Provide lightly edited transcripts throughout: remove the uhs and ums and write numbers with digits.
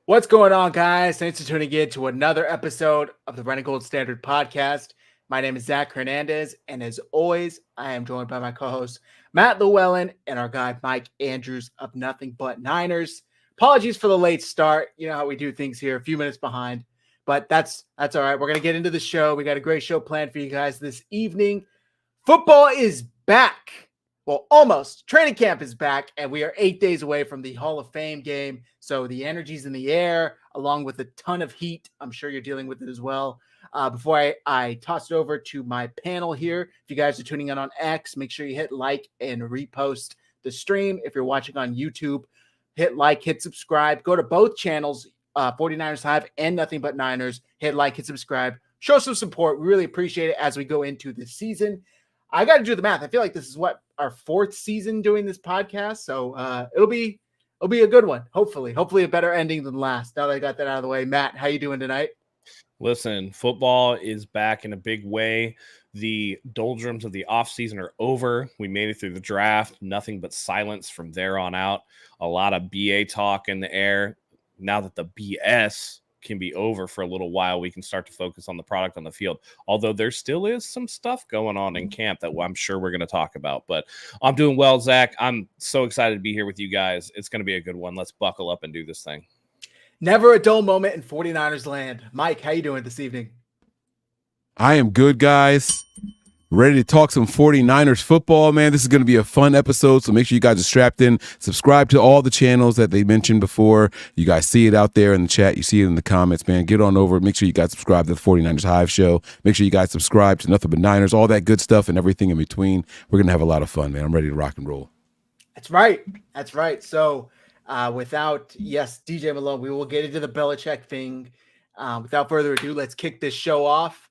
What's going on, guys? Thanks for tuning in to another episode of the Rehabbed Gold Standard Podcast. My name is Zach Hernandez, and as always, I am joined by my co-host Matt Llewellyn and our guy Mike Andrews of Nothing But Niners. Apologies for the late start. You know how we do things here, a few minutes behind, but that's all right. We're gonna get into the show. We got a great show planned for you guys this evening. Football is back. Well, almost. Training camp is back, and we are 8 days away from the Hall of Fame game. So the energy's in the air, along with a ton of heat. I'm sure you're dealing with it as well. Before I toss it over to my panel here, if you guys are tuning in on X, make sure you hit like and repost the stream. If you're watching on YouTube, hit like, hit subscribe. Go to both channels, 49ers Hive and Nothing But Niners. Hit like, hit subscribe. Show some support. We really appreciate it as we go into this season. I got to do the math. I feel like this is our fourth season doing this podcast, so it'll be a good one. Hopefully a better ending than last. Now that I got that out of the way, Matt, how you doing tonight? Listen, football is back in a big way. The doldrums of the offseason are over. We made it through the draft. Nothing but silence from there on out. A lot of BA talk in the air. Now that the BS can be over for a little while, we can start to focus on the product on the field. Although there still is some stuff going on in camp that I'm sure we're going to talk about. But I'm doing well, Zach. I'm so excited to be here with you guys. It's going to be a good one. Let's buckle up and do this thing. Never a dull moment in 49ers land. Mike, how you doing this evening? I am good, guys. Ready to talk some 49ers football, man. This is going to be a fun episode, so make sure you guys are strapped in. Subscribe to all the channels that they mentioned before. You guys see it out there in the chat. You see it in the comments, man. Get on over. Make sure you guys subscribe to the 49ers Hive Show. Make sure you guys subscribe to Nothing But Niners, all that good stuff and everything in between. We're going to have a lot of fun, man. I'm ready to rock and roll. That's right. So without, DJ Malone, we will get into the Belichick thing. Without further ado, let's kick this show off.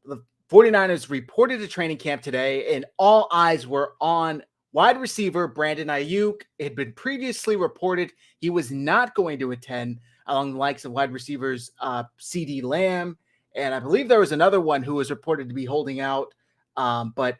The 49ers reported to training camp today, and all eyes were on wide receiver Brandon Ayuk. It had been previously reported he was not going to attend, along the likes of wide receivers CD Lamb, and I believe there was another one who was reported to be holding out. But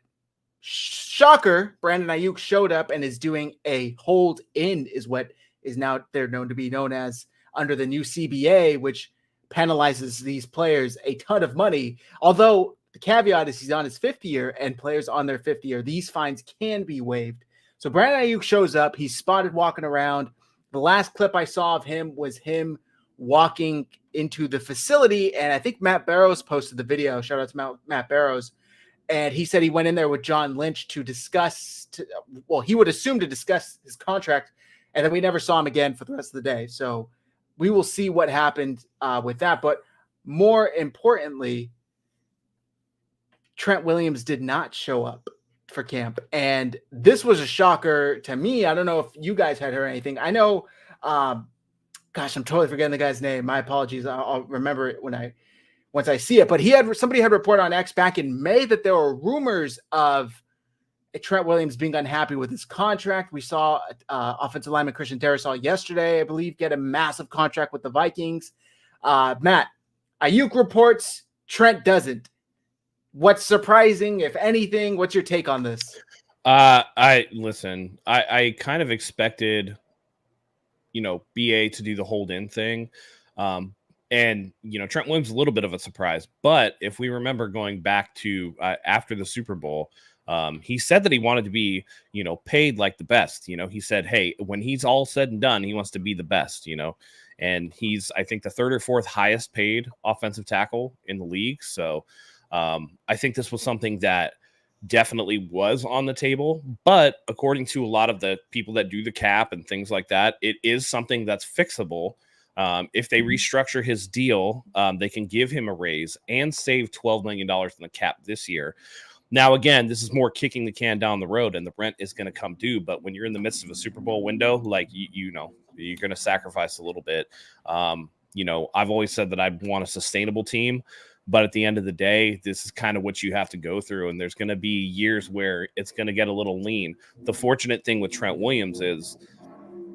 shocker, Brandon Ayuk showed up and is doing a hold in, is what is now they're known to be known as under the new CBA, which penalizes these players a ton of money. Although the caveat is he's on his fifth year, and players on their fifth year, these fines can be waived. So Brandon Ayuk shows up. He's spotted walking around. The last clip I saw of him was him walking into the facility, and I think Matt Barrows posted the video. Shout out to Matt Barrows. And he said he went in there with John Lynch to discuss, he would assume to discuss his contract, and then we never saw him again for the rest of the day. So we will see what happened with that. But more importantly, Trent Williams did not show up for camp. And this was a shocker to me. I don't know if you guys had heard anything. I know, I'm totally forgetting the guy's name. My apologies. I'll remember it once I see it. But somebody had reported on X back in May that there were rumors of Trent Williams being unhappy with his contract. We saw offensive lineman Christian Darrisaw yesterday, I believe, get a massive contract with the Vikings. Matt, Ayuk reports, Trent doesn't. What's surprising, if anything? What's your take on this? I kind of expected, BA to do the hold in thing. And, Trent Williams is a little bit of a surprise. But if we remember going back to after the Super Bowl, he said that he wanted to be, paid like the best. He said, hey, when he's all said and done, he wants to be the best, and he's, I think, the third or fourth highest paid offensive tackle in the league. So I think this was something that definitely was on the table. But according to a lot of the people that do the cap and things like that, it is something that's fixable. If they restructure his deal, they can give him a raise and save $12 million in the cap this year. Now, again, this is more kicking the can down the road, and the rent is going to come due. But when you're in the midst of a Super Bowl window, like, you're going to sacrifice a little bit. I've always said that I want a sustainable team. But at the end of the day, this is kind of what you have to go through. And there's going to be years where it's going to get a little lean. The fortunate thing with Trent Williams is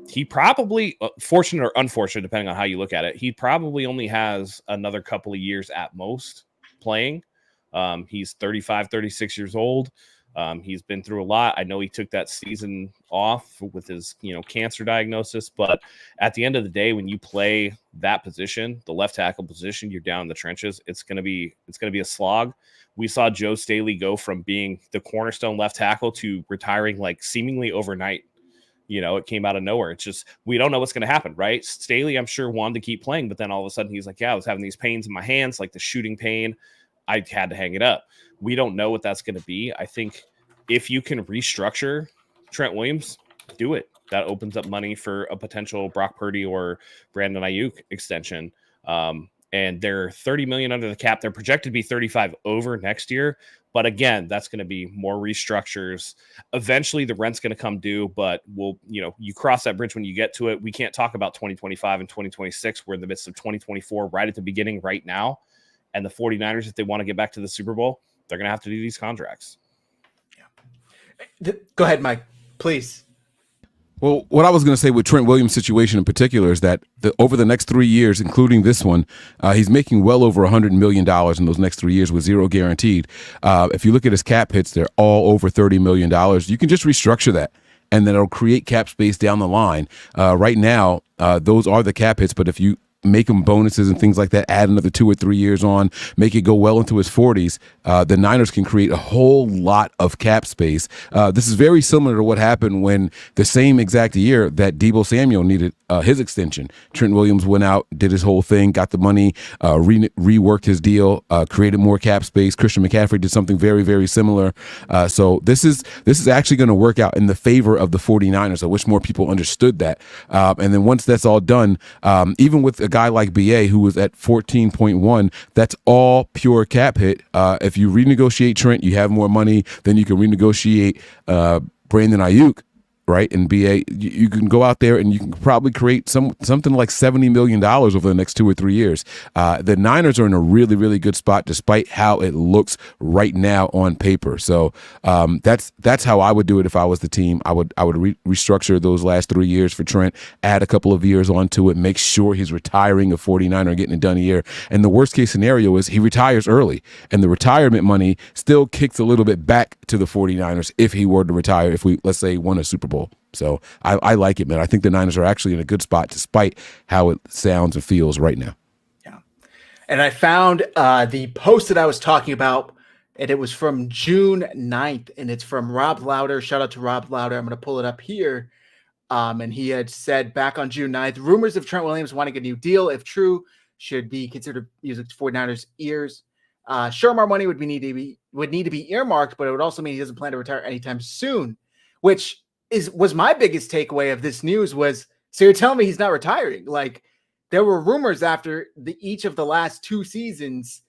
he probably, fortunate or unfortunate, depending on how you look at it, he probably only has another couple of years at most playing. He's 35, 36 years old. He's been through a lot. I know he took that season off with his, cancer diagnosis, but at the end of the day, when you play that position, the left tackle position, you're down in the trenches. It's going to be a slog. We saw Joe Staley go from being the cornerstone left tackle to retiring like seemingly overnight. It came out of nowhere. It's just, we don't know what's going to happen, right? Staley, I'm sure, wanted to keep playing, but then all of a sudden he's like, yeah, I was having these pains in my hands, like the shooting pain. I had to hang it up. We don't know what that's going to be. I think if you can restructure Trent Williams, do it. That opens up money for a potential Brock Purdy or Brandon Ayuk extension. And they're $30 million under the cap. They're projected to be 35 over next year. But again, that's going to be more restructures. Eventually, the rent's going to come due, but you cross that bridge when you get to it. We can't talk about 2025 and 2026. We're in the midst of 2024 right at the beginning right now. And the 49ers, if they want to get back to the Super Bowl, they're going to have to do these contracts. Yeah. Go ahead, Mike, please. Well, what I was going to say with Trent Williams' situation in particular is that over the next 3 years, including this one, he's making well over $100 million in those next 3 years with zero guaranteed. If you look at his cap hits, they're all over $30 million. You can just restructure that, and then it'll create cap space down the line. Right now, those are the cap hits, but if you make him bonuses and things like that, add another 2 or 3 years on, make it go well into his 40s, the Niners can create a whole lot of cap space. This is very similar to what happened when the same exact year that Deebo Samuel needed his extension. Trent Williams went out, did his whole thing, got the money, reworked his deal, created more cap space. Christian McCaffrey did something very, very similar. So this is actually going to work out in the favor of the 49ers. I wish more people understood that. And then once that's all done, even with a guy like BA who was at 14.1, that's all pure cap hit. If you renegotiate Trent, you have more money, then you can renegotiate Brandon Ayuk, right? And BA, you can go out there and you can probably create something like $70 million over the next 2 or 3 years. The Niners are in a really, really good spot despite how it looks right now on paper. So that's how I would do it if I was the team. I would restructure those last 3 years for Trent, add a couple of years onto it, make sure he's retiring a 49er and getting it done a year. And the worst case scenario is he retires early, and the retirement money still kicks a little bit back to the 49ers if he were to retire, if we, let's say, won a Super Bowl. So I like it, man. I think the Niners are actually in a good spot despite how it sounds and feels right now. Yeah. And I found the post that I was talking about, and it was from June 9th, and it's from Rob Lauder. Shout out to Rob Lauder. I'm going to pull it up here. And he had said back on June 9th, rumors of Trent Williams wanting a new deal, if true, should be considered music to 49ers ears. Sure, more money would need to be earmarked, but it would also mean he doesn't plan to retire anytime soon, which was my biggest takeaway of this news was, so you're telling me he's not retiring? Like, there were rumors after each of the last 2 seasons,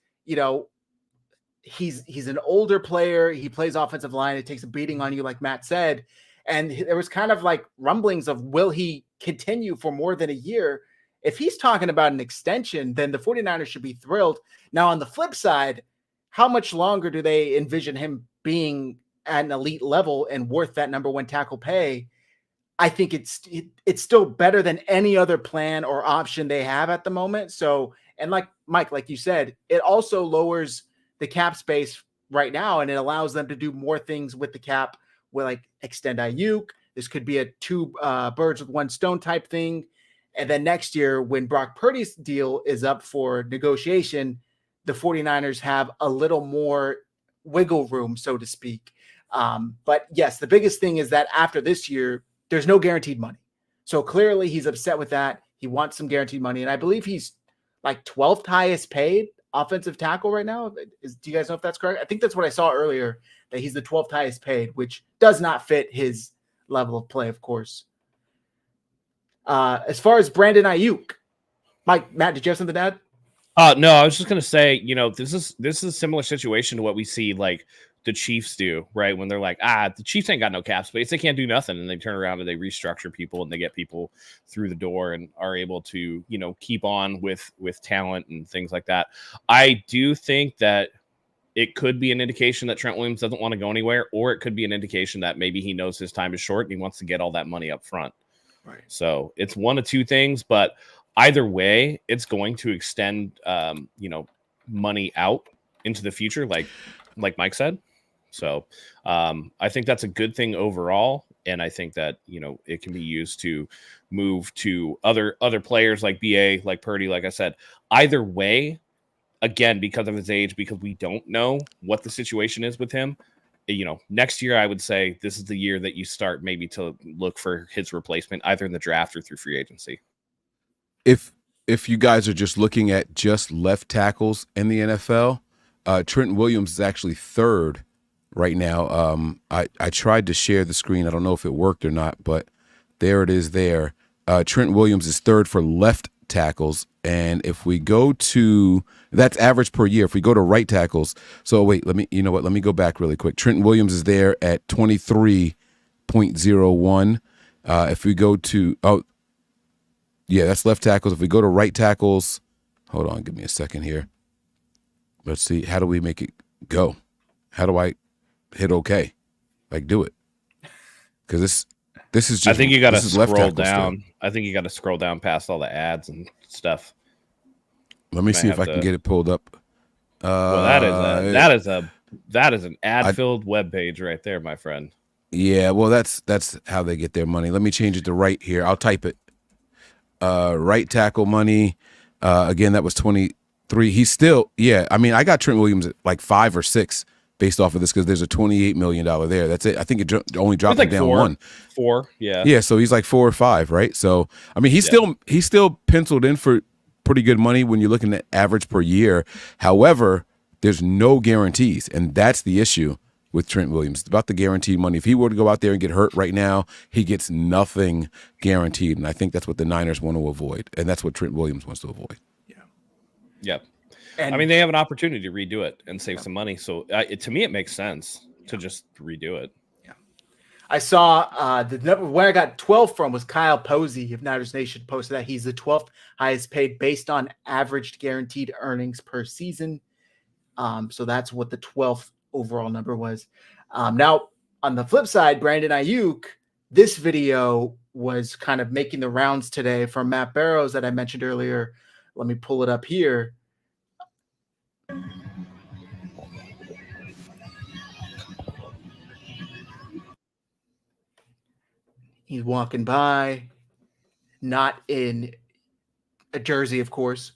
he's an older player. He plays offensive line. It takes a beating on you, like Matt said. And there was kind of like rumblings of, will he continue for more than a year? If he's talking about an extension, then the 49ers should be thrilled. Now, on the flip side, how much longer do they envision him being at an elite level and worth that number 1 tackle pay? I think it's still better than any other plan or option they have at the moment. So, and like Mike, like you said, it also lowers the cap space right now, and it allows them to do more things with the cap, with like extend Ayuk. This could be a 2 birds with 1 stone type thing. And then next year, when Brock Purdy's deal is up for negotiation, the 49ers have a little more wiggle room, so to speak. But yes, the biggest thing is that after this year, there's no guaranteed money. So clearly he's upset with that. He wants some guaranteed money. And I believe he's like 12th highest paid offensive tackle right now. Do you guys know if that's correct? I think that's what I saw earlier, that he's the 12th highest paid, which does not fit his level of play, of course. As far as Brandon Ayuk, Matt, did you have something to add? No, I was just going to say, this is a similar situation to what we see like the Chiefs do, right? When they're like, the Chiefs ain't got no cap space. They can't do nothing. And they turn around and they restructure people and they get people through the door and are able to, keep on with talent and things like that. I do think that it could be an indication that Trent Williams doesn't want to go anywhere, or it could be an indication that maybe he knows his time is short and he wants to get all that money up front. Right. So it's one of 2 things, but either way, it's going to extend, money out into the future, like Mike said. So I think that's a good thing overall. And I think that, it can be used to move to other players like BA, like Purdy, like I said. Either way, again, because of his age, because we don't know what the situation is with him, next year I would say this is the year that you start maybe to look for his replacement, either in the draft or through free agency. If you guys are just looking at just left tackles in the NFL, Trent Williams is actually third right now. I tried to share the screen. I don't know if it worked or not, but there it is there. Trent Williams is third for left tackles. And if we go to, that's average per year. If we go to right tackles, so wait, let me go back really quick. Trent Williams is there at 23.01. If we go to, that's left tackles. If we go to right tackles, hold on, give me a second here. Let's see. How do we make it go? How do I hit OK? Like, do it. Because this is just, I think you got to scroll down. Stuff. I think you got to scroll down past all the ads and stuff. Let me see if I can get it pulled up. Well, that is an ad-filled web page right there, my friend. Yeah, well, that's how they get their money. Let me change it to right here. I'll type it. Right tackle money. Again, that was 23. He's still, I mean, I got Trent Williams at like 5 or 6 based off of this because there's a $28 million there. That's it. I think it only dropped like down 4, yeah. Yeah, so he's like 4 or 5, right? So, I mean, he's still penciled in for pretty good money when you're looking at average per year. However, there's no guarantees, and that's the issue with Trent Williams. It's about the guaranteed money. If he were to go out there and get hurt right now, he gets nothing guaranteed, and I think that's what the Niners want to avoid, and that's what Trent Williams wants to avoid. Yep. And I mean, they have an opportunity to redo it and save some money, so to me, it makes sense to just redo it. Yeah. I saw the number where I got 12 from was Kyle Posey of Niners Nation posted that he's the 12th highest paid based on averaged guaranteed earnings per season. So that's what the 12th overall number was. Now, on the flip side, Brandon Ayuk, this video was kind of making the rounds today from Matt Barrows that I mentioned earlier. Let me pull it up here. He's walking by, not in a jersey, of course.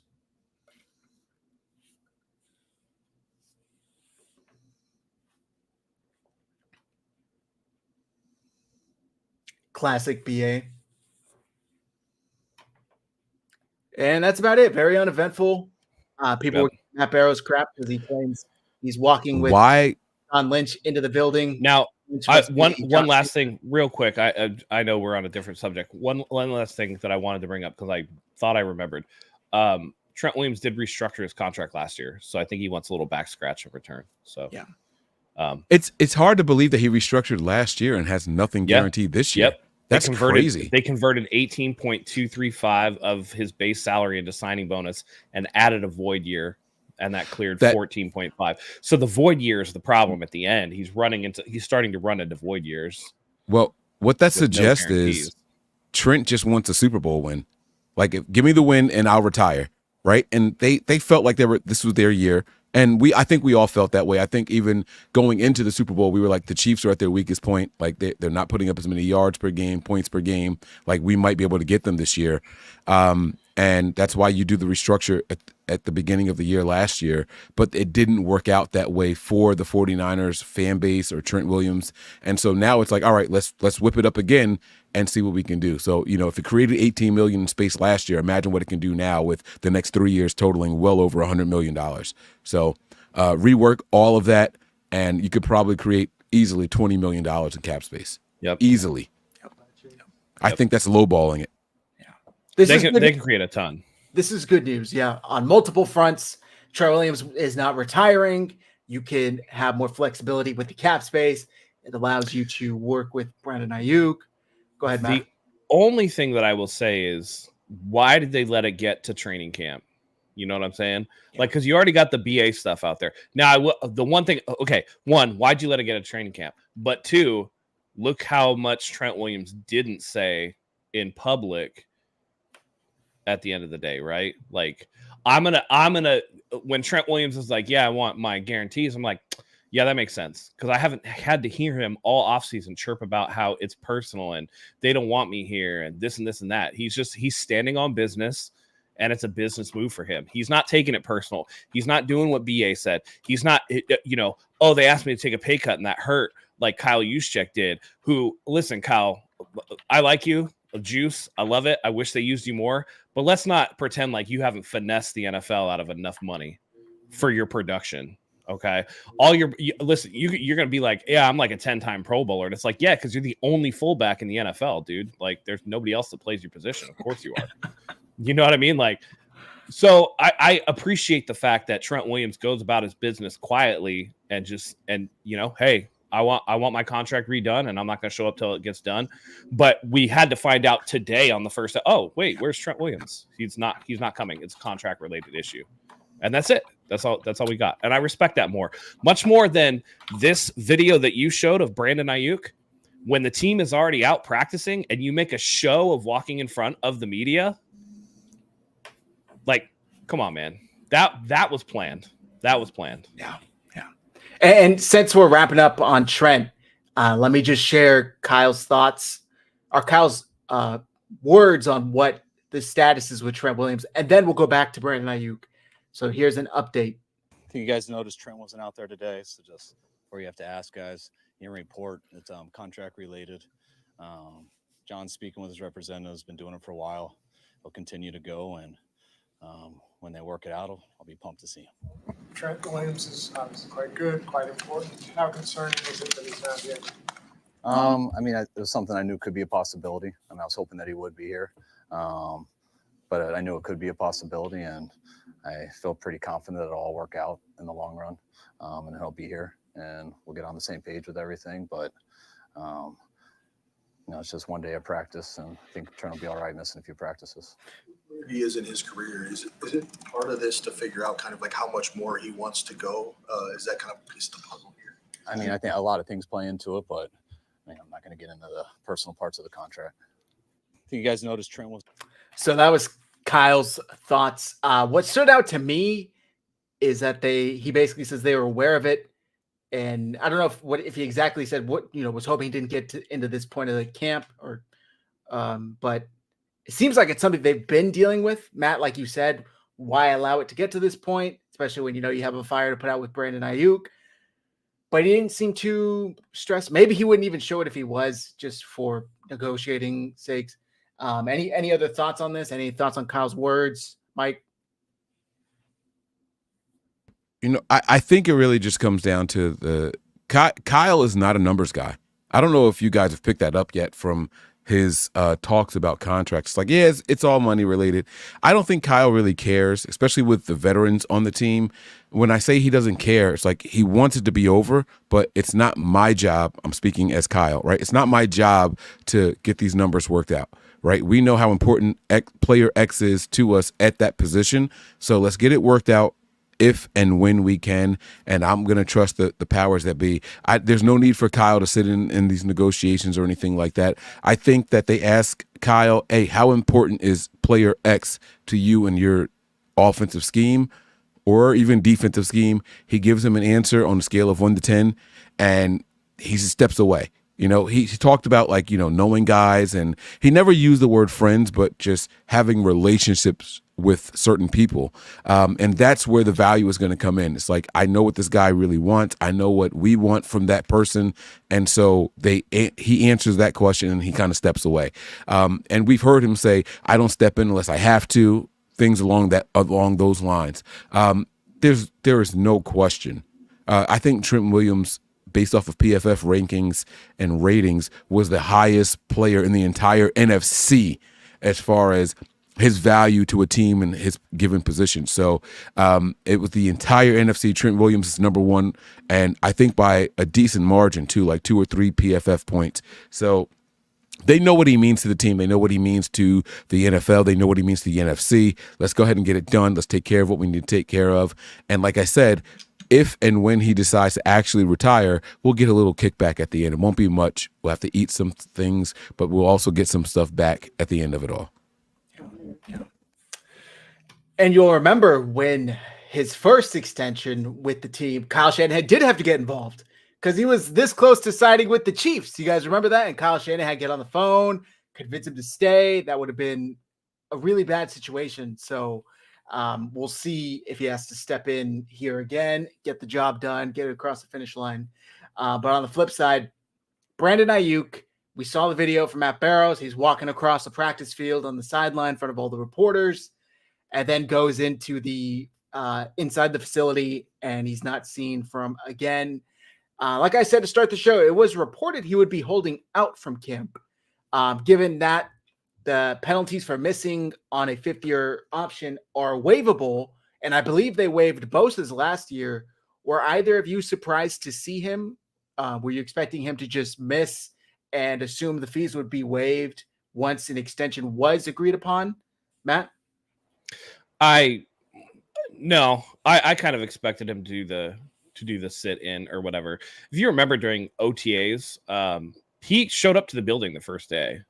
Classic BA. And that's about it. Very uneventful. People were Matt Barrows crap because he claims he's walking with John Lynch into the building. Now, one last thing real quick. I know we're on a different subject. One last thing that I wanted to bring up because I thought I remembered. Trent Williams did restructure his contract last year, so I think he wants a little back scratch in return. So yeah. It's hard to believe that he restructured last year and has nothing guaranteed this year. Yep. That's crazy. They converted 18.235 of his base salary into signing bonus and added a void year, and that cleared 14.5. So the void year is the problem at the end. He's starting to run into void years. Well, what that suggests is Trent just wants a Super Bowl win. Like, give me the win and I'll retire, right? And they felt like this was their year. And I think we all felt that way. I think even going into the Super Bowl, we were like, the Chiefs are at their weakest point. Like, they're not putting up as many yards per game, points per game. Like, we might be able to get them this year. And that's why you do the restructure at the beginning of the year last year. But it didn't work out that way for the 49ers fan base or Trent Williams. And so now it's like, all right, let's whip it up again and see what we can do. So, if it created $18 million in space last year, imagine what it can do now with the next 3 years totaling well over $100 million. So rework all of that, and you could probably create easily $20 million in cap space. Yep. Easily. Yep. I think that's lowballing it. They can create a ton. This is good news. Yeah. On multiple fronts, Trent Williams is not retiring. You can have more flexibility with the cap space. It allows you to work with Brandon Ayuk. Go ahead, Matt. The only thing that I will say is, why did they let it get to training camp? You know what I'm saying? Yeah. Like, because you already got the BA stuff out there. Now, the one thing, okay, one, why'd you let it get a training camp? But two, look how much Trent Williams didn't say in public at the end of the day, right? Like, I'm gonna when Trent Williams is like, yeah, I want my guarantees, I'm like, Yeah, that makes sense, because I haven't had to hear him all offseason chirp about how it's personal and they don't want me here and this and this and that. He's standing on business, and it's a business move for him. He's not taking it personal. He's not doing what BA said. He's not, oh, they asked me to take a pay cut and that hurt, like Kyle Juszczyk did. Who, listen, Kyle, I like you, Juice. I love it. I wish they used you more, but let's not pretend like you haven't finessed the NFL out of enough money for your production. Okay. Listen, you're going to be like, yeah, I'm like a 10-time Pro Bowler. And it's like, yeah, because you're the only fullback in the NFL, dude. Like, there's nobody else that plays your position. Of course you are. You know what I mean? Like, so I appreciate the fact that Trent Williams goes about his business quietly and hey, I want my contract redone, and I'm not going to show up till it gets done. But we had to find out today on the first. Oh, wait, where's Trent Williams? He's not coming. It's a contract related issue. And that's it. That's all we got. And I respect that much more than this video that you showed of Brandon Ayuk. When the team is already out practicing and you make a show of walking in front of the media. Like, come on, man. That was planned. That was planned. Yeah. And since we're wrapping up on Trent, let me just share Kyle's thoughts or Kyle's words on what the status is with Trent Williams. And then we'll go back to Brandon Ayuk. So here's an update. I think you guys noticed Trent wasn't out there today. So just where you have to ask guys, report, it's contract related. John's speaking with his representatives, been doing it for a while. He'll continue to go, and when they work it out, I'll be pumped to see him. Trent Williams is obviously quite good, quite important. How concerning is it that he's not here? It was something I knew could be a possibility. I was hoping that he would be here, but I knew it could be a possibility, and I feel pretty confident that it'll all work out in the long run, and he'll be here, and we'll get on the same page with everything. But it's just one day of practice, and I think Trent will be all right missing a few practices. Where he is in his career, is it part of this to figure out kind of like how much more he wants to go? Is that kind of piece of the puzzle here? I think a lot of things play into it, but I'm not going to get into the personal parts of the contract. I think you guys noticed Trent was. So that was Kyle's thoughts. What stood out to me is that he basically says they were aware of it. And I don't know if he exactly said what, was hoping he didn't get into this point of the camp but it seems like it's something they've been dealing with. Matt, like you said, why allow it to get to this point, especially when, you have a fire to put out with Brandon Ayuk, but he didn't seem too stressed. Maybe he wouldn't even show it if he was, just for negotiating sakes. Any other thoughts on this? Any thoughts on Kyle's words, Mike? I think it really just comes down to Kyle is not a numbers guy. I don't know if you guys have picked that up yet from his talks about contracts. Like, yeah, it's all money related. I don't think Kyle really cares, especially with the veterans on the team. When I say he doesn't care, it's like he wants it to be over, but it's not my job. I'm speaking as Kyle, right? It's not my job to get these numbers worked out, right? We know how important player X is to us at that position. So let's get it worked out if and when we can, and I'm going to trust the powers that be. There's no need for Kyle to sit in these negotiations or anything like that. I think that they ask Kyle, hey, how important is player X to you and your offensive scheme or even defensive scheme? He gives him an answer on a scale of 1 to 10, and he steps away. He talked about knowing guys, and he never used the word friends, but just having relationships with certain people. And that's where the value is going to come in. It's like, I know what this guy really wants. I know what we want from that person. And so he answers that question and he kind of steps away. And we've heard him say, I don't step in unless I have to, things along those lines. There is no question. I think Trent Williams, based off of PFF rankings and ratings, was the highest player in the entire NFC as far as his value to a team and his given position. So it was the entire NFC. Trent Williams is number one, and I think by a decent margin too, like 2 or 3 PFF points. So they know what he means to the team. They know what he means to the NFL. They know what he means to the NFC. Let's go ahead and get it done. Let's take care of what we need to take care of. And like I said, if and when he decides to actually retire, we'll get a little kickback at the end. It won't be much. We'll have to eat some things, but we'll also get some stuff back at the end of it all. And you'll remember when his first extension with the team, Kyle Shanahan did have to get involved because he was this close to siding with the Chiefs. You guys remember that? And Kyle Shanahan had to get on the phone, convince him to stay. That would have been a really bad situation. So we'll see if he has to step in here again, get the job done, get it across the finish line. But on the flip side, Brandon Ayuk, we saw the video from Matt Barrows. He's walking across the practice field on the sideline in front of all the reporters, and then goes into the inside the facility, and he's not seen from again. Like I said to start the show, it was reported he would be holding out from camp, given that the penalties for missing on a fifth-year option are waivable, and I believe they waived Bosa's last year. Were either of you surprised to see him? Were you expecting him to just miss and assume the fees would be waived once an extension was agreed upon? Matt? I kind of expected him to do the sit in or whatever. If you remember during OTAs, he showed up to the building the first day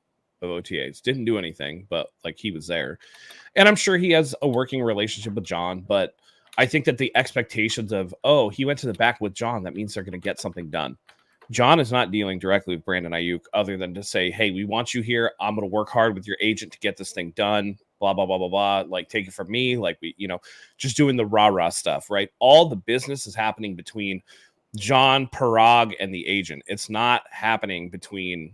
of OTAs, didn't do anything, but like he was there. And I'm sure he has a working relationship with John, but I think that the expectations of, oh, he went to the back with John, that means they're going to get something done. John is not dealing directly with Brandon Ayuk other than to say, hey, we want you here. I'm going to work hard with your agent to get this thing done. Blah, blah, blah, blah, blah. Like, take it from me. Like, we, just doing the rah-rah stuff, right? All the business is happening between John, Parag, and the agent. It's not happening between,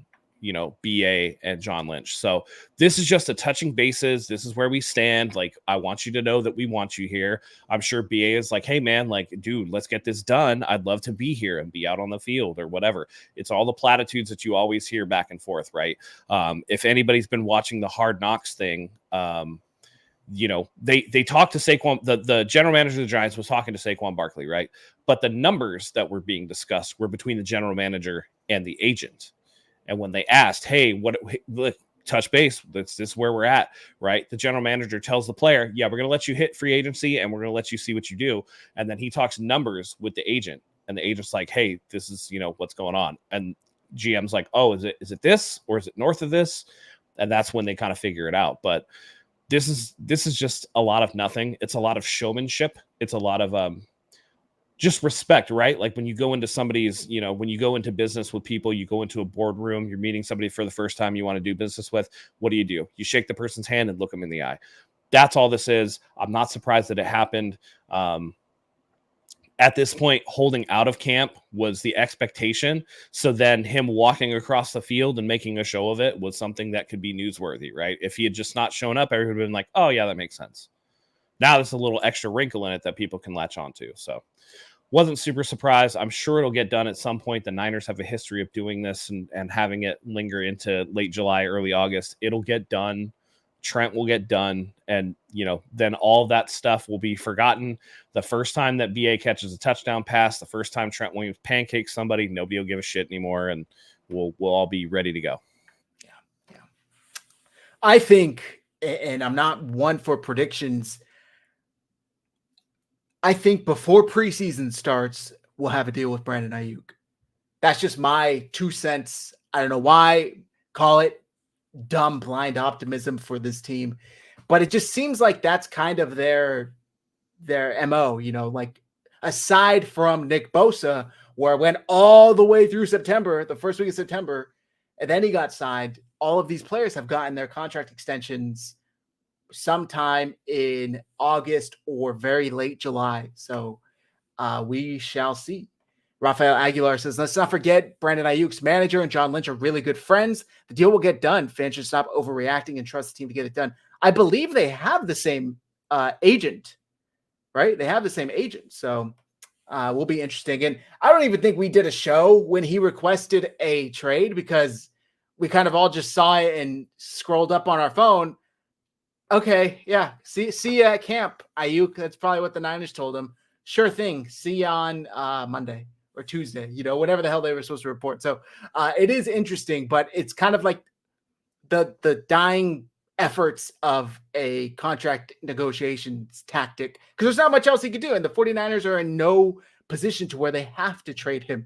BA and John Lynch. So this is just a touching bases. This is where we stand. Like, I want you to know that we want you here. I'm sure BA is like, hey, man, like, dude, let's get this done. I'd love to be here and be out on the field or whatever. It's all the platitudes that you always hear back and forth, right? If anybody's been watching the Hard Knocks thing, they talked to Saquon. The general manager of the Giants was talking to Saquon Barkley, right? But the numbers that were being discussed were between the general manager and the agent. And when they asked, hey, look, touch base, this is where we're at, right? The general manager tells the player, yeah, we're going to let you hit free agency and we're going to let you see what you do. And then he talks numbers with the agent, and the agent's like, hey, this is, what's going on. And GM's like, oh, is it this, or is it north of this? And that's when they kind of figure it out. But this is just a lot of nothing. It's a lot of showmanship. It's a lot of just respect, right? Like when you go into somebody's, when you go into business with people, you go into a boardroom, you're meeting somebody for the first time you want to do business with. What do? You shake the person's hand and look them in the eye. That's all this is. I'm not surprised that it happened. At this point, holding out of camp was the expectation. So then him walking across the field and making a show of it was something that could be newsworthy, right? If he had just not shown up, everyone would have been like, oh, yeah, that makes sense. Now there's a little extra wrinkle in it that people can latch onto. So wasn't super surprised. I'm sure it'll get done at some point. The Niners have a history of doing this and having it linger into late July, early August. It'll get done. Trent will get done. And, then all that stuff will be forgotten. The first time that BA catches a touchdown pass, the first time Trent Williams pancakes somebody, nobody will give a shit anymore. And we'll all be ready to go. Yeah. I think, and I'm not one for predictions, I think before preseason starts, we'll have a deal with Brandon Ayuk. That's just my 2 cents. I don't know why. Call it dumb, blind optimism for this team. But it just seems like that's kind of their MO, like aside from Nick Bosa, where it went all the way through September, the first week of September, and then he got signed. All of these players have gotten their contract extensions sometime in August or very late July. So we shall see. Rafael Aguilar says, let's not forget Brandon Ayuk's manager and John Lynch are really good friends. The deal will get done. Fans should stop overreacting and trust the team to get it done. I believe they have the same agent, right? They have the same agent. So will be interesting. And I don't even think we did a show when he requested a trade because we kind of all just saw it and scrolled up on our phone. Okay, yeah. See you at camp, Ayuk. That's probably what the Niners told him. Sure thing. See you on Monday or Tuesday, whatever the hell they were supposed to report. So it is interesting, but it's kind of like the dying efforts of a contract negotiations tactic because there's not much else he could do. And the 49ers are in no position to where they have to trade him.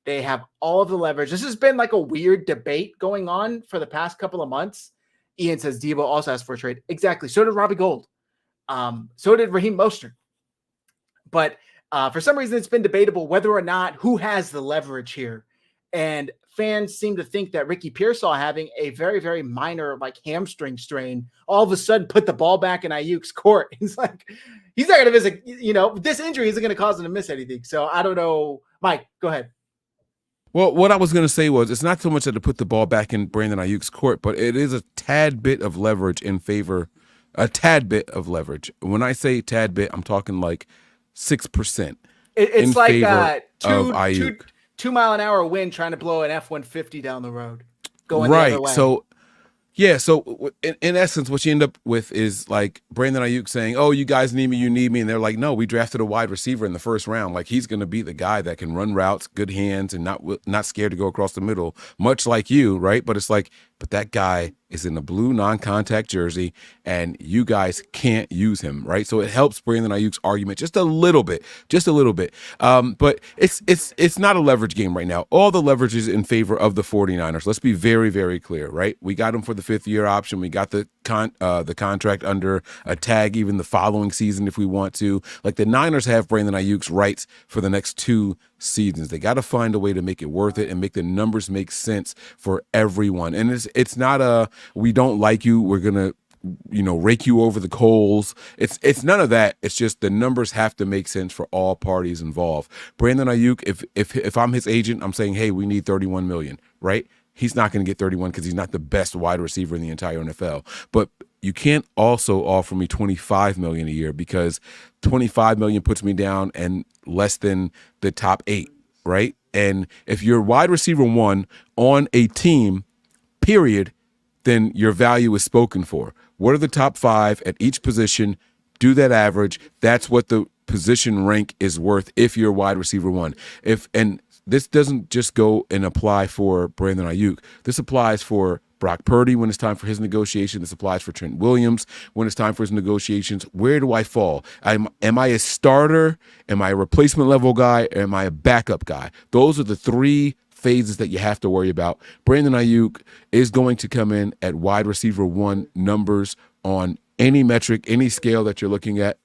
They have all of the leverage. This has been like a weird debate going on for the past couple of months. Ian says Debo also asked for a trade. Exactly. So did Robbie Gold. So did Raheem Mostert. But for some reason, it's been debatable whether or not who has the leverage here. And fans seem to think that Ricky Pearsall having a very, very minor like hamstring strain all of a sudden put the ball back in Ayuk's court. He's like, he's not going to miss a, this injury isn't going to cause him to miss anything. So I don't know. Mike, go ahead. Well, what I was going to say was it's not so much that to put the ball back in Brandon Ayuk's court, but it is a tad bit of leverage in favor, a tad bit of leverage. When I say tad bit, I'm talking like 6%. It's like Ayuk. 2 mile an hour wind trying to blow an F-150 down the road. Going right. The other way. So, yeah. So in essence, what you end up with is like Brandon Ayuk saying, "Oh, you guys need me, you need me," and they're like, "No, we drafted a wide receiver in the first round. Like he's going to be the guy that can run routes, good hands, and not scared to go across the middle, much like you, right?" But it's like, but that guy is in a blue non-contact jersey, and you guys can't use him, right? So it helps Brandon Ayuk's argument just a little bit. But it's not a leverage game right now. All the leverage is in favor of the 49ers. Let's be very, very clear, right? We got him for the 5th-year option. We got the contract under a tag even the following season if we want to. Like the Niners have Brandon Ayuk's rights for the next 2 seasons. They got to find a way to make it worth it and make the numbers make sense for everyone. And it's not a we don't like you, we're gonna rake you over the coals. It's none of that. It's just the numbers have to make sense for all parties involved. Brandon Ayuk, if I'm his agent, I'm saying, hey, we need 31 million, right? He's not going to get 31 because he's not the best wide receiver in the entire NFL. But you can't also offer me 25 million a year because 25 million puts me down and less than the top 8, right? And if you're wide receiver 1 on a team, period, then your value is spoken for. What are the top 5 at each position? Do that average. That's what the position rank is worth if you're wide receiver 1. And this doesn't just go and apply for Brandon Ayuk. This applies for Brock Purdy when it's time for his negotiation. This applies for Trent Williams when it's time for his negotiations. Where do I fall? Am I a starter? Am I a replacement level guy? Or am I a backup guy? Those are the 3 phases that you have to worry about. Brandon Ayuk is going to come in at wide receiver 1 numbers on any metric, any scale that you're looking at.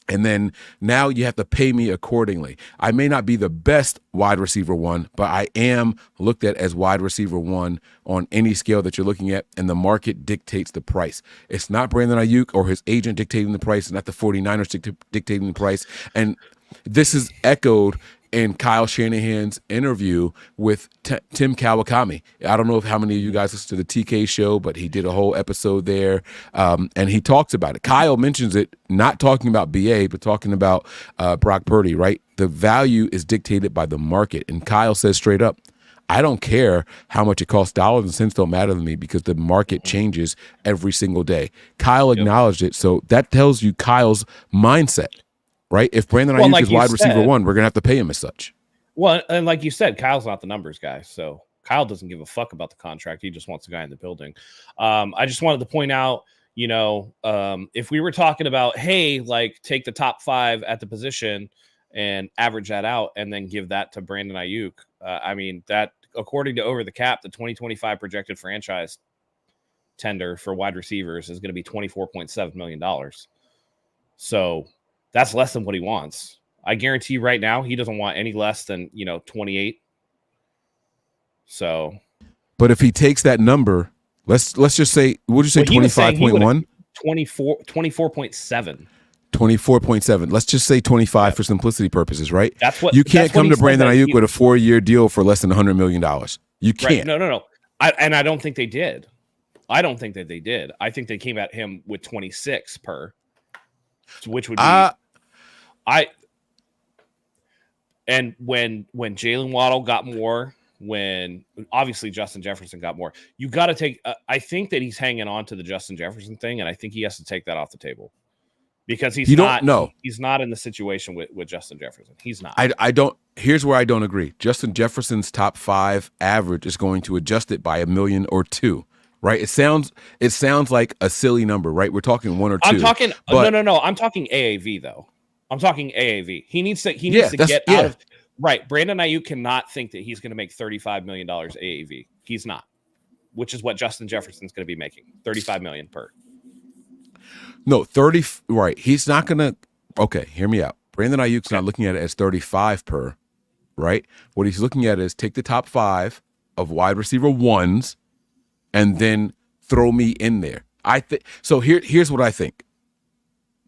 And then now you have to pay me accordingly. I may not be the best wide receiver 1, but I am looked at as wide receiver 1 on any scale that you're looking at, and the market dictates the price. It's not Brandon Ayuk or his agent dictating the price. It's not the 49ers dictating the price. And this is echoed in Kyle Shanahan's interview with Tim Kawakami. I don't know if how many of you guys listen to the TK show, but he did a whole episode there, and he talks about it. Kyle mentions it, not talking about BA, but talking about Brock Purdy, right? The value is dictated by the market, and Kyle says straight up, I don't care how much it costs. Dollars and cents don't matter to me because the market changes every single day. Kyle acknowledged it, so that tells you Kyle's mindset. Right? If Brandon Ayuk is wide receiver 1, we're going to have to pay him as such. Well, and like you said, Kyle's not the numbers guy. So Kyle doesn't give a fuck about the contract. He just wants the guy in the building. I just wanted to point out, if we were talking about, hey, like take the top 5 at the position and average that out and then give that to Brandon Ayuk. That according to Over the Cap, the 2025 projected franchise tender for wide receivers is going to be $24.7 million. So that's less than what he wants. I guarantee right now he doesn't want any less than 28. So, but if he takes that number, let's just say, would you say 25.1? 24.7. 24.7. Let's just say 25 for simplicity purposes, right? That's what you can't come to Brandon Ayuk with a 4-year deal for less than $100 million. You can't. Right. No. I don't think they did. I don't think that they did. I think they came at him with 26 per, which would be. And when Jalen Waddle got more, when obviously Justin Jefferson got more, you got to take. I think that he's hanging on to the Justin Jefferson thing, and I think he has to take that off the table because he's not in the situation with Justin Jefferson. He's not. I don't. Here's where I don't agree. Justin Jefferson's top 5 average is going to adjust it by $1 million or $2 million. Right? It sounds like a silly number, right? We're talking 1 or 2. I'm talking. No. I'm talking AAV though. I'm talking AAV. He needs to get out of right. Brandon Ayuk cannot think that he's going to make $35 million AAV. He's not, which is what Justin Jefferson's going to be making, $35 million per. No, 30. Right. He's not going to. Okay, hear me out. Brandon Ayuk's not looking at it as 35 per, right? What he's looking at is take the top 5 of wide receiver ones and then throw me in there. I think so. Here's what I think.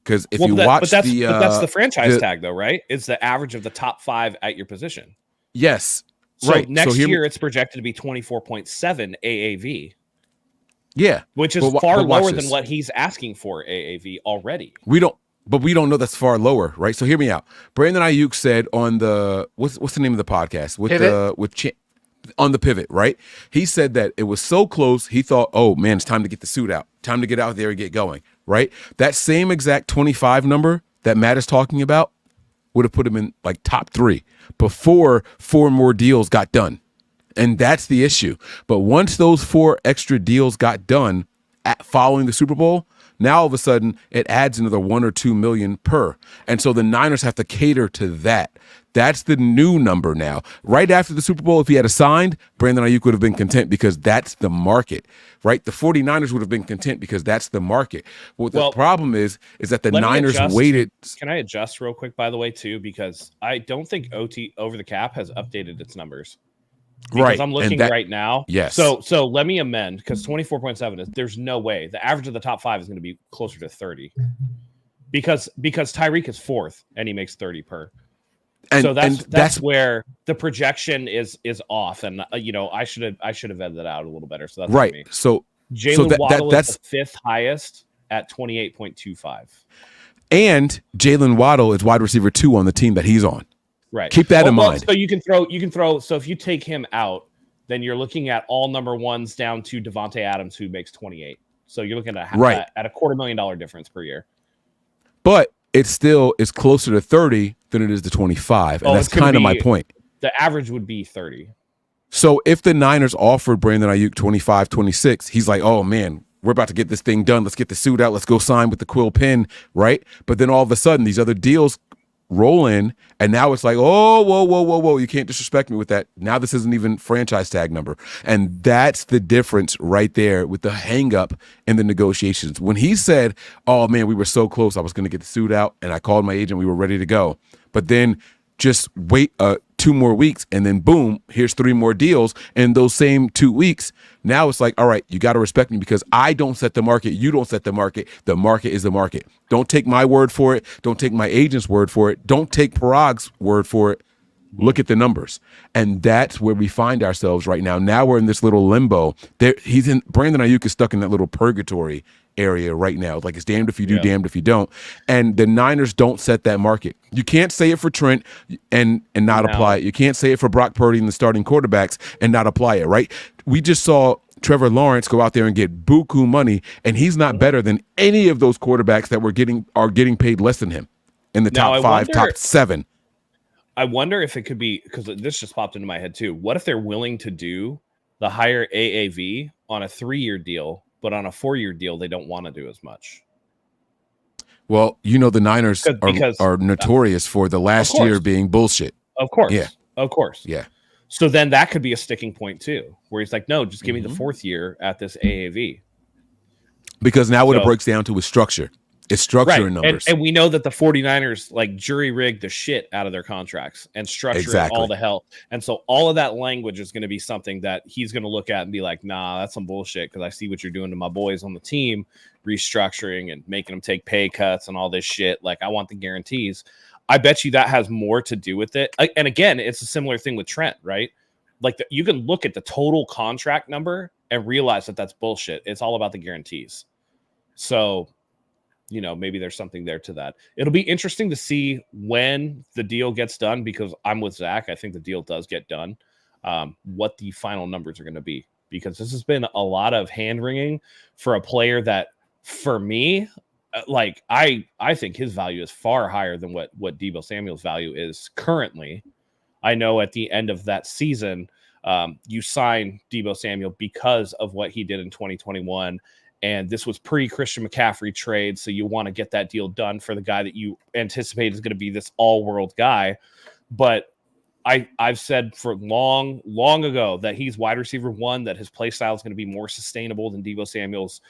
Because if but that's the franchise tag, though, right? It's the average of the top 5 at your position. Yes. So right. next year, it's projected to be 24.7 AAV. Yeah. Which is far lower than what he's asking for AAV already. We don't know that's far lower, right? So hear me out. Brandon Ayuk said on the what's the name of the podcast on the Pivot, right? He said that it was so close. He thought, oh man, it's time to get the suit out, time to get out there and get going, right? That same exact 25 number that Matt is talking about would have put him in like top 3 before 4 more deals got done. And that's the issue. But once those 4 extra deals got done following the Super Bowl, now all of a sudden it adds another 1 or 2 million per. And so the Niners have to cater to that. That's the new number now. Right after the Super Bowl, if he had signed, Brandon Ayuk would have been content because that's the market, right? The 49ers would have been content because that's the market. Well, the problem is that the Niners waited. Can I adjust real quick, by the way, too? Because I don't think OT over the cap has updated its numbers. Because right. I'm looking right now. Yes. So let me amend, because 24.7 is, there's no way the average of the top 5 is going to be closer to 30. Because Tyreek is 4th and he makes 30 per. And so that's where the projection is off, and I should have edited that out a little better. So that's right. Me. So Jalen Waddle is the 5th highest at 28.25, and Jalen Waddle is wide receiver 2 on the team that he's on. Right. Keep that in mind. So you can throw. So if you take him out, then you're looking at all number ones down to Devontae Adams, who makes 28. So you're looking at a $250,000 difference per year. But it still is closer to 30 than it is to 25. And that's kind of my point. The average would be 30. So if the Niners offered Brandon Ayuk 25, 26, he's like, oh, man, we're about to get this thing done. Let's get the suit out. Let's go sign with the quill pen, right? But then all of a sudden, these other deals roll in, and now it's like, oh, whoa. You can't disrespect me with that. Now this isn't even franchise tag number. And that's the difference right there with the hang up in the negotiations. When he said, oh, man, we were so close, I was going to get the suit out, and I called my agent, we were ready to go. But then just wait 2 more weeks, and then boom, here's 3 more deals. And those same 2 weeks, now it's like, all right, you got to respect me because I don't set the market. You don't set the market. The market is the market. Don't take my word for it. Don't take my agent's word for it. Don't take Parag's word for it. Look at the numbers. And that's where we find ourselves right now. Now we're in this little limbo. Brandon Ayuk is stuck in that little purgatory area right now. Like, it's damned if you do, damned if you don't. And the Niners don't set that market. You can't say it for Trent and not apply it. You can't say it for Brock Purdy and the starting quarterbacks and not apply it, right? We just saw Trevor Lawrence go out there and get buku money, and he's not better than any of those quarterbacks that are getting paid less than him in the top 5, top 7. I wonder if it could be, because this just popped into my head too. What if they're willing to do the higher AAV on a 3-year deal, but on a 4-year deal, they don't want to do as much? Well, the Niners are notorious for the last year being bullshit. Of course. Yeah. Of course. Yeah. So then that could be a sticking point too, where he's like, no, just give me the 4th year at this AAV. Because now what it breaks down to is structure. It's structure and numbers. And we know that the 49ers like jury rigged the shit out of their contracts and structure all the hell. And so all of that language is going to be something that he's going to look at and be like, nah, that's some bullshit, because I see what you're doing to my boys on the team, restructuring and making them take pay cuts and all this shit. Like, I want the guarantees. I bet you that has more to do with it. And again, it's a similar thing with Trent, right? Like, you can look at the total contract number and realize that that's bullshit. It's all about the guarantees. So, maybe there's something there to that. It'll be interesting to see when the deal gets done, because I'm with Zach. I think the deal does get done. What the final numbers are going to be, because this has been a lot of hand-wringing for a player that, for me, like, I think his value is far higher than what Deebo Samuel's value is currently. I know at the end of that season, you sign Deebo Samuel because of what he did in 2021. And this was pre-Christian McCaffrey trade, so you want to get that deal done for the guy that you anticipate is going to be this all-world guy. But I've said for long ago that he's wide receiver 1, that his play style is going to be more sustainable than Deebo Samuel's.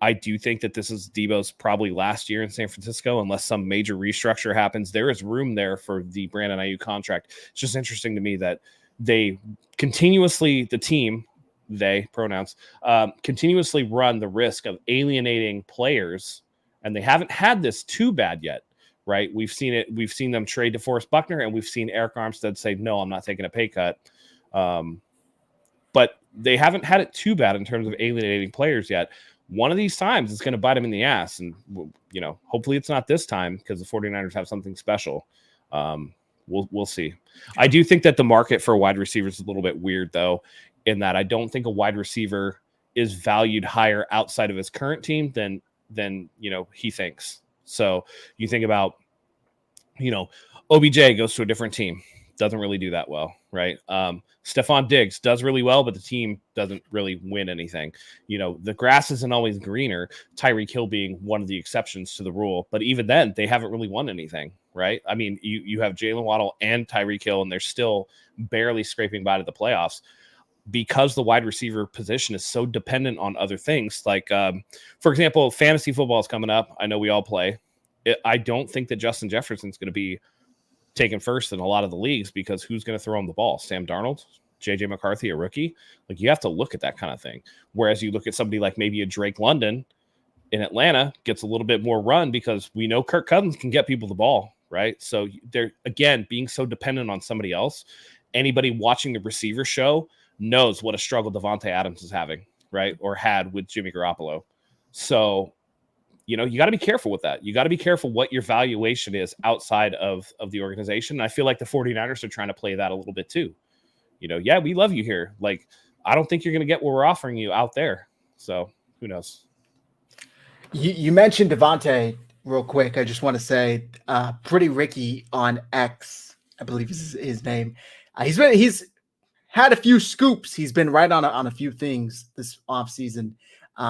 I do think that this is Debo's probably last year in San Francisco, unless some major restructure happens. There is room there for the Brandon Ayuk contract. It's just interesting to me that they continuously, the team, they pronouns, continuously run the risk of alienating players, and they haven't had this too bad yet, right? We've seen it. We've seen them trade DeForest Buckner, and we've seen Eric Armstead say, no, I'm not taking a pay cut. But they haven't had it too bad in terms of alienating players yet. One of these times it's going to bite them in the ass. And, you know, hopefully it's not this time because the 49ers have something special. We'll see. I do think that the market for wide receivers is a little bit weird, though, in that I don't think a wide receiver is valued higher outside of his current team than you know, he thinks. So you think about, you know, OBJ goes to a different team. Doesn't really do that well, right? Stephon Diggs does really well, but the team doesn't really win anything. You know, the grass isn't always greener, Tyreek Hill being one of the exceptions to the rule. But even then, they haven't really won anything, right? I mean, you have Jalen Waddle and Tyreek Hill, and they're still barely scraping by to the playoffs because the wide receiver position is so dependent on other things. Like, for example, fantasy football is coming up. I know we all play. I don't think that Justin Jefferson's going to be taken first in a lot of the leagues because who's going to throw him the ball? Sam Darnold, JJ McCarthy, a rookie? Like, you have to look at that kind of thing. Whereas you look at somebody like maybe a Drake London in Atlanta gets a little bit more run because we know Kirk Cousins can get people the ball, right? So they're, again, being so dependent on somebody else. Anybody watching the receiver show knows what a struggle Devontae Adams is having, right? Or had with Jimmy Garoppolo. So, you know, you got to be careful with that. You got to be careful what your valuation is outside of the organization. And I feel like the 49ers are trying to play that a little bit too. You know, yeah, we love you here. Like, I don't think you're going to get what we're offering you out there. So who knows? You mentioned Devontae real quick. I just want to say, Pretty Ricky on X, I believe is his name. He's had a few scoops. He's been right on a few things this offseason.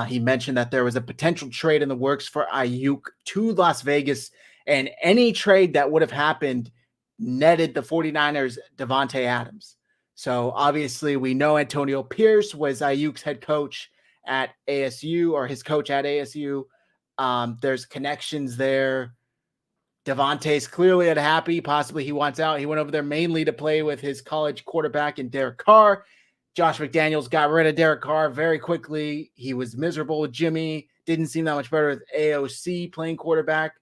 He mentioned that there was a potential trade in the works for Ayuk to Las Vegas, and any trade that would have happened netted the 49ers Devontae Adams. So obviously we know Antonio Pierce was Ayuk's head coach at ASU, or his coach at ASU. There's connections there. Devontae's clearly unhappy. Possibly he wants out. He went over there mainly to play with his college quarterback in Derek Carr. Josh McDaniels got rid of Derek Carr very quickly. He was miserable with Jimmy. Didn't seem that much better with AOC playing quarterback.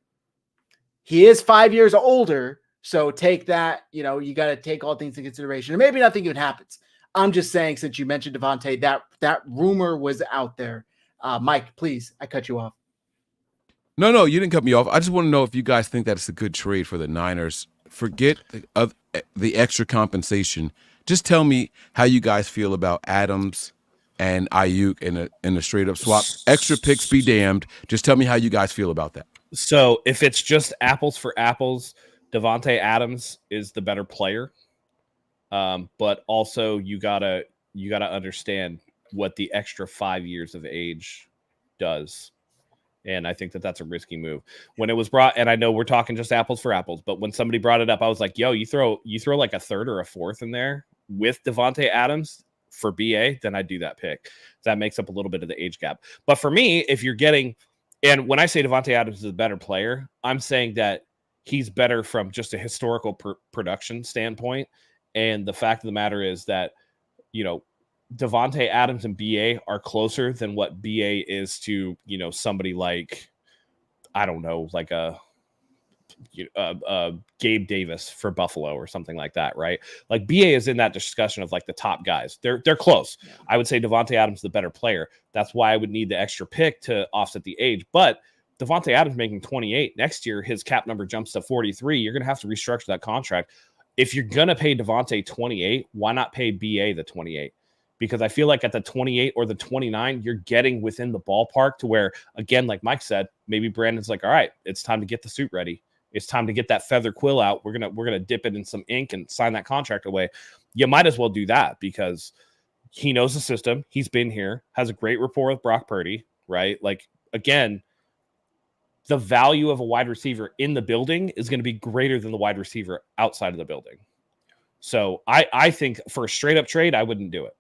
He is 5 years older, so take that. You know, you got to take all things into consideration. And maybe nothing even happens. I'm just saying, since you mentioned Devontae, that rumor was out there. Mike, please, I cut you off. No, you didn't cut me off. I just want to know if you guys think that it's a good trade for the Niners. Forget the extra compensation. Just tell me how you guys feel about Adams and Ayuk in a straight up swap. Extra picks be damned. Just tell me how you guys feel about that. So if it's just apples for apples, Devontae Adams is the better player. But also you gotta understand what the extra 5 years of age does. And I think that that's a risky move. When it was brought, and I know we're talking just apples for apples, but when somebody brought it up, I was like, yo, you throw like a third or a fourth in there with Devontae Adams for BA, then I'd do that pick. That makes up a little bit of the age gap. But for me, if you're getting, and when I say Devontae Adams is a better player, I'm saying that he's better from just a historical production standpoint. And the fact of the matter is that, you know, Devontae Adams and BA are closer than what BA is to, you know, somebody like, I don't know, like a Gabe Davis for Buffalo or something like that, right? Like BA is in that discussion of like the top guys. They're close. Yeah. I would say Devontae Adams is the better player. That's why I would need the extra pick to offset the age. But Devontae Adams making 28 next year, his cap number jumps to 43. You're going to have to restructure that contract. If you're going to pay Devontae 28, why not pay BA the 28? Because I feel like at the 28 or the 29, you're getting within the ballpark to where, again, like Mike said, maybe Brandon's like, all right, it's time to get the suit ready. It's time to get that feather quill out. We're gonna dip it in some ink and sign that contract away. You might as well do that because he knows the system. He's been here, has a great rapport with Brock Purdy, right? Like, again, the value of a wide receiver in the building is going to be greater than the wide receiver outside of the building. So I think for a straight up trade, I wouldn't do it.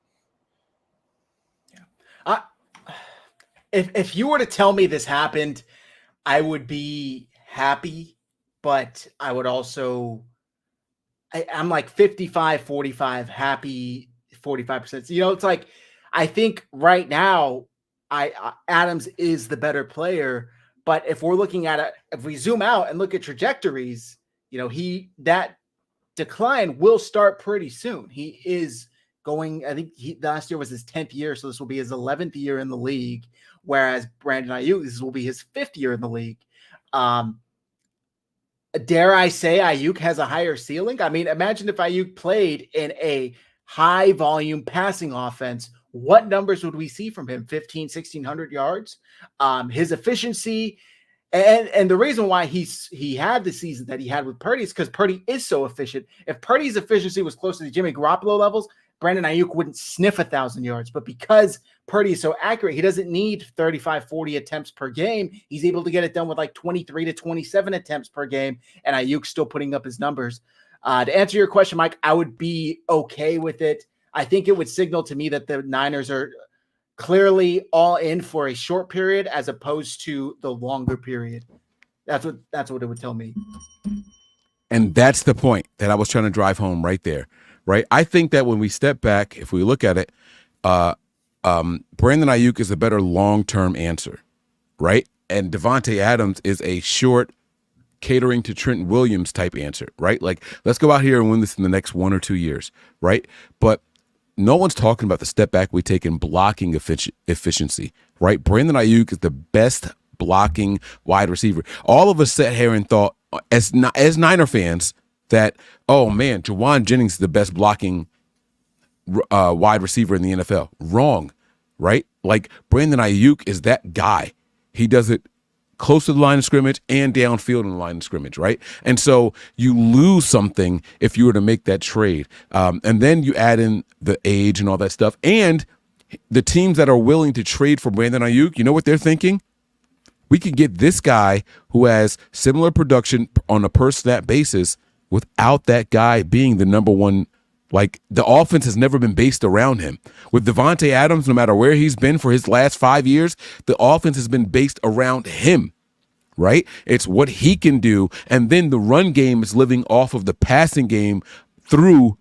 if you were to tell me this happened, I would be happy, but I would also I'm like 55-45 happy, 45%. You know, it's like I think right now Adams is the better player, but if we're looking at it, if we zoom out and look at trajectories, you know, that decline will start pretty soon. He is going, I think last year was his 10th year, so this will be his 11th year in the league, whereas Brandon Ayuk, this will be his 5th year in the league. Dare I say Ayuk has a higher ceiling? I mean, imagine if Ayuk played in a high volume passing offense. What numbers would we see from him? 1,600 yards? His efficiency, and the reason why he had the season that he had with Purdy is because Purdy is so efficient. If Purdy's efficiency was close to the Jimmy Garoppolo levels, Brandon Ayuk wouldn't sniff 1,000 yards. But because Purdy is so accurate, he doesn't need 35, 40 attempts per game. He's able to get it done with like 23 to 27 attempts per game, and Ayuk's still putting up his numbers. To answer your question, Mike, I would be okay with it. I think it would signal to me that the Niners are clearly all in for a short period as opposed to the longer period. That's what it would tell me. And that's the point that I was trying to drive home right there, right? I think that when we step back, if we look at it, Brandon Ayuk is a better long-term answer, right? And Devontae Adams is a short, catering to Trent Williams type answer, right? Like, let's go out here and win this in the next 1 or 2 years, right? But no one's talking about the step back we take in blocking efficiency, right? Brandon Ayuk is the best blocking wide receiver. All of us sat here and thought, as Niner fans, that, oh man, Jawan Jennings is the best blocking wide receiver in the NFL. Wrong, right? Like, Brandon Ayuk is that guy. He does it close to the line of scrimmage and downfield in the line of scrimmage, right? And so you lose something if you were to make that trade. And then you add in the age and all that stuff. And the teams that are willing to trade for Brandon Ayuk, you know what they're thinking? We could get this guy who has similar production on a per snap basis without that guy being the number one. Like, the offense has never been based around him. With Devontae Adams, no matter where he's been for his last 5 years, the offense has been based around him, right? It's what he can do. And then the run game is living off of the passing game through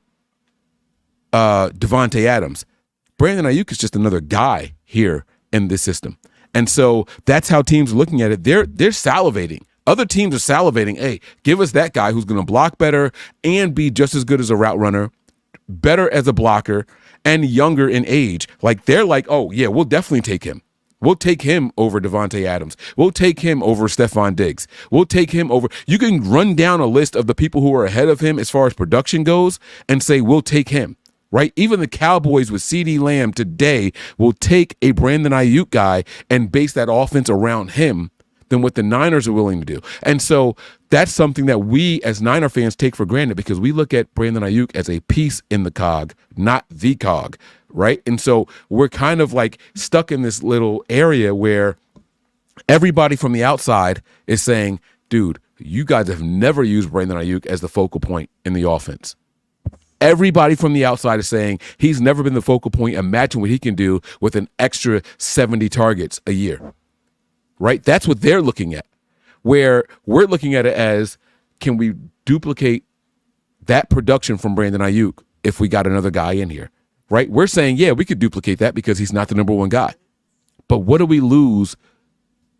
Devontae Adams. Brandon Ayuk is just another guy here in this system. And so that's how teams are looking at it. They're salivating. Other teams are salivating. Hey, give us that guy who's going to block better and be just as good as a route runner, better as a blocker, and younger in age. Like, they're like, oh yeah, we'll definitely take him. We'll take him over Devontae Adams. We'll take him over Stephon Diggs. We'll take him over. You can run down a list of the people who are ahead of him as far as production goes and say, we'll take him, right? Even the Cowboys with CeeDee Lamb today will take a Brandon Ayuk guy and base that offense around him than what the Niners are willing to do. And so that's something that we as Niner fans take for granted, because we look at Brandon Ayuk as a piece in the cog, not the cog, right? And so we're kind of like stuck in this little area where everybody from the outside is saying, dude, you guys have never used Brandon Ayuk as the focal point in the offense. Everybody from the outside is saying he's never been the focal point. Imagine what he can do with an extra 70 targets a year. Right? That's what they're looking at. Where we're looking at it as, can we duplicate that production from Brandon Ayuk if we got another guy in here? Right? We're saying, yeah, we could duplicate that because he's not the number one guy. But what do we lose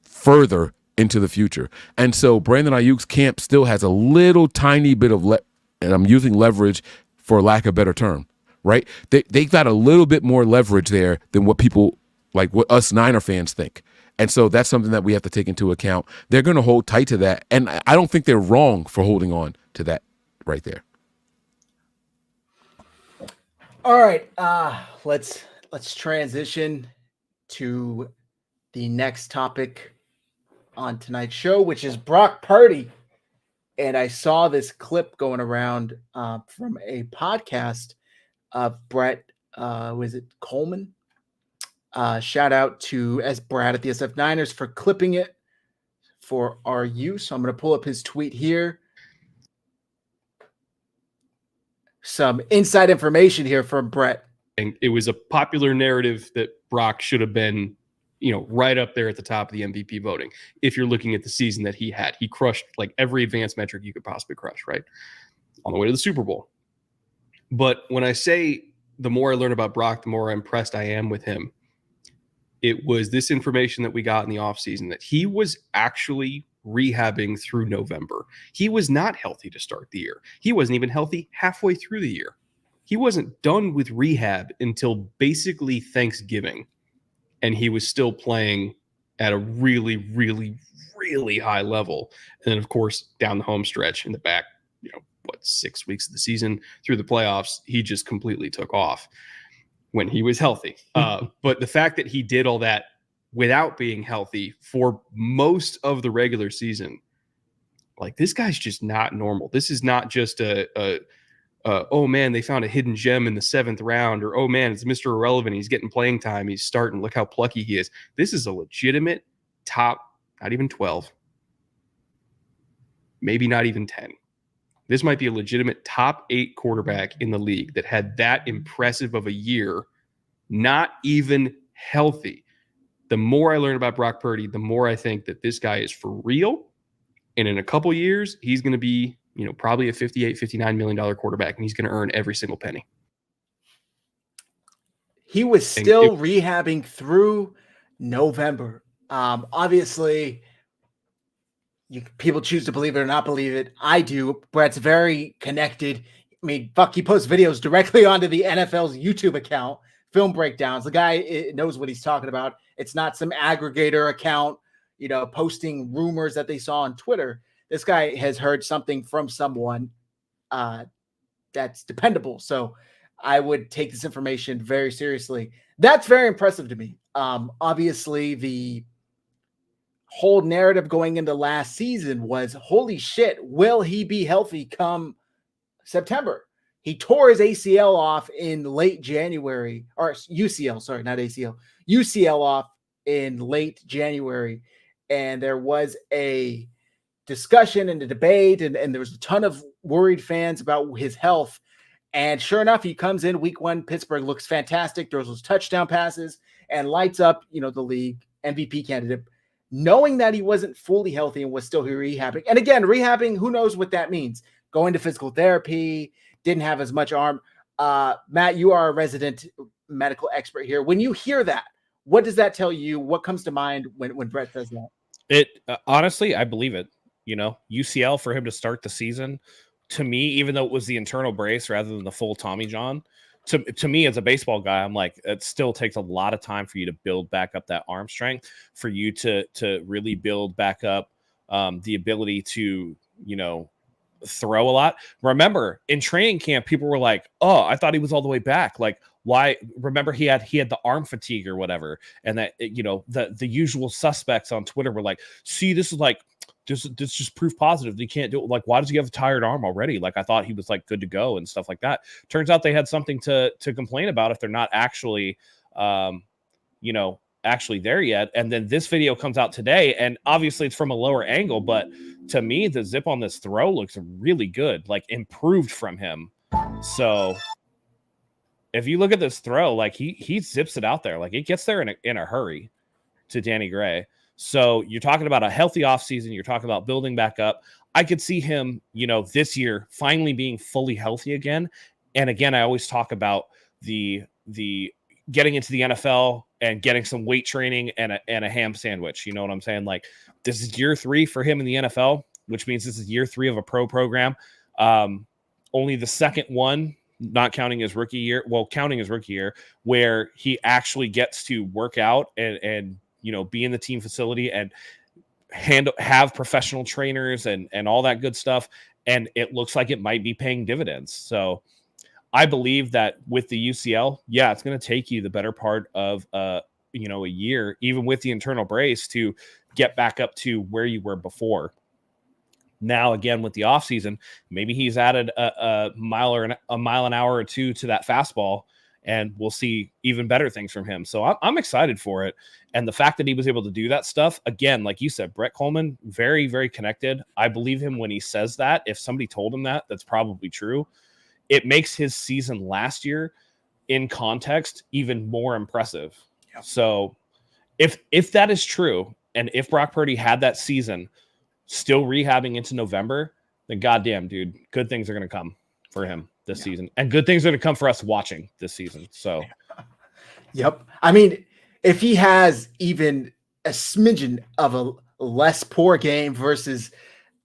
further into the future? And so Brandon Ayuk's camp still has a little tiny bit of, and I'm using leverage for lack of a better term, right? They got a little bit more leverage there than what people, like what us Niner fans think. And so that's something that we have to take into account. They're going to hold tight to that. And I don't think they're wrong for holding on to that right there. All right. Let's transition to the next topic on tonight's show, which is Brock Purdy. And I saw this clip going around from a podcast of Brett, was it Coleman? Shout out to Brad at the SF Niners for clipping it for our use. So I'm going to pull up his tweet here. Some inside information here from Brett. And it was a popular narrative that Brock should have been, right up there at the top of the MVP voting. If you're looking at the season that he had, he crushed like every advanced metric you could possibly crush, right? On the way to the Super Bowl. But when I say the more I learn about Brock, the more impressed I am with him, it was this information that we got in the offseason that he was actually rehabbing through November. He was not healthy to start the year. He wasn't even healthy halfway through the year. He wasn't done with rehab until basically Thanksgiving. And he was still playing at a really, really, really high level. And then, of course, down the home stretch in the back, 6 weeks of the season through the playoffs, he just completely took off when he was healthy. But the fact that he did all that without being healthy for most of the regular season, like, this guy's just not normal. This is not just oh man, they found a hidden gem in the 7th round, or oh man, it's Mr. Irrelevant, he's getting playing time, he's starting, look how plucky he is. This is a legitimate top, not even 12, maybe not even 10. This might be a legitimate top 8 quarterback in the league that had that impressive of a year, not even healthy. The more I learn about Brock Purdy, the more I think that this guy is for real. And in a couple years, he's going to be, probably a $58, $59 million quarterback, and he's going to earn every single penny. He was still rehabbing through November. Obviously, people choose to believe it or not believe it. I do. Brett's very connected. I mean, he posts videos directly onto the NFL's YouTube account, film breakdowns. The guy knows what he's talking about. It's not some aggregator account, posting rumors that they saw on Twitter. This guy has heard something from someone that's dependable. So I would take this information very seriously. That's very impressive to me. Obviously, the whole narrative going into last season was, holy shit, will he be healthy come September? He tore his ACL off in late January, or UCL, sorry, not ACL, UCL off in late January. And there was a discussion and a debate, and there was a ton of worried fans about his health. And sure enough, he comes in week 1. Pittsburgh looks fantastic, throws those touchdown passes, and lights up, the league MVP candidate, knowing that he wasn't fully healthy and was still rehabbing. And again, rehabbing, who knows what that means? Going to physical therapy, didn't have as much arm. Matt, you are a resident medical expert here. When you hear that, what does that tell you? What comes to mind when Brett says that? It honestly, I believe it. UCL for him to start the season, to me, even though it was the internal brace rather than the full Tommy John, to me as a baseball guy, I'm like, it still takes a lot of time for you to build back up that arm strength, for you to really build back up the ability to, throw a lot. Remember, in training camp, people were like, oh, I thought he was all the way back. Like, why? Remember, he had the arm fatigue or whatever. And that, the usual suspects on Twitter were like, see, this is like, this just proof positive. They can't do it. Like, why does he have a tired arm already? Like, I thought he was like good to go and stuff like that. Turns out they had something to complain about if they're not actually, actually there yet. And then this video comes out today, and obviously it's from a lower angle, but to me, the zip on this throw looks really good, like improved from him. So if you look at this throw, like he zips it out there, like it gets there in a hurry to Danny Gray. So you're talking about a healthy offseason. You're talking about building back up. I could see him, this year finally being fully healthy again. And again, I always talk about the getting into the NFL and getting some weight training and a ham sandwich. You know what I'm saying? Like, this is year 3 for him in the NFL, which means this is year 3 of a pro program. Only the second one, not counting his rookie year. Well, counting his rookie year, where he actually gets to work out and be in the team facility and have professional trainers and all that good stuff. And it looks like it might be paying dividends. So I believe that with the UCL, yeah, it's going to take you the better part of a year, even with the internal brace, to get back up to where you were before. Now, again, with the offseason, maybe he's added a mile an hour or two to that fastball, and we'll see even better things from him. So I'm excited for it. And the fact that he was able to do that stuff, again, like you said, Brett Coleman, very, very connected. I believe him when he says that. If somebody told him that, that's probably true. It makes his season last year in context even more impressive. Yeah. So if that is true, and if Brock Purdy had that season still rehabbing into November, then goddamn, dude, good things are going to come for him this season, and good things are going to come for us watching this season. So, Yep. I mean, if he has even a smidgen of a less poor game versus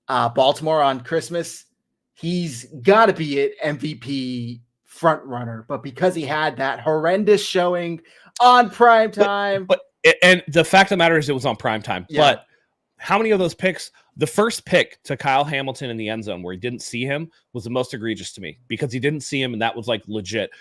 Baltimore on Christmas, he's got to be an MVP front runner. But because he had that horrendous showing on prime time, and the fact of the matter is, it was on prime time. Yeah. But how many of those picks? The first pick to Kyle Hamilton in the end zone where he didn't see him was the most egregious to me, because he didn't see him, and that was like legit.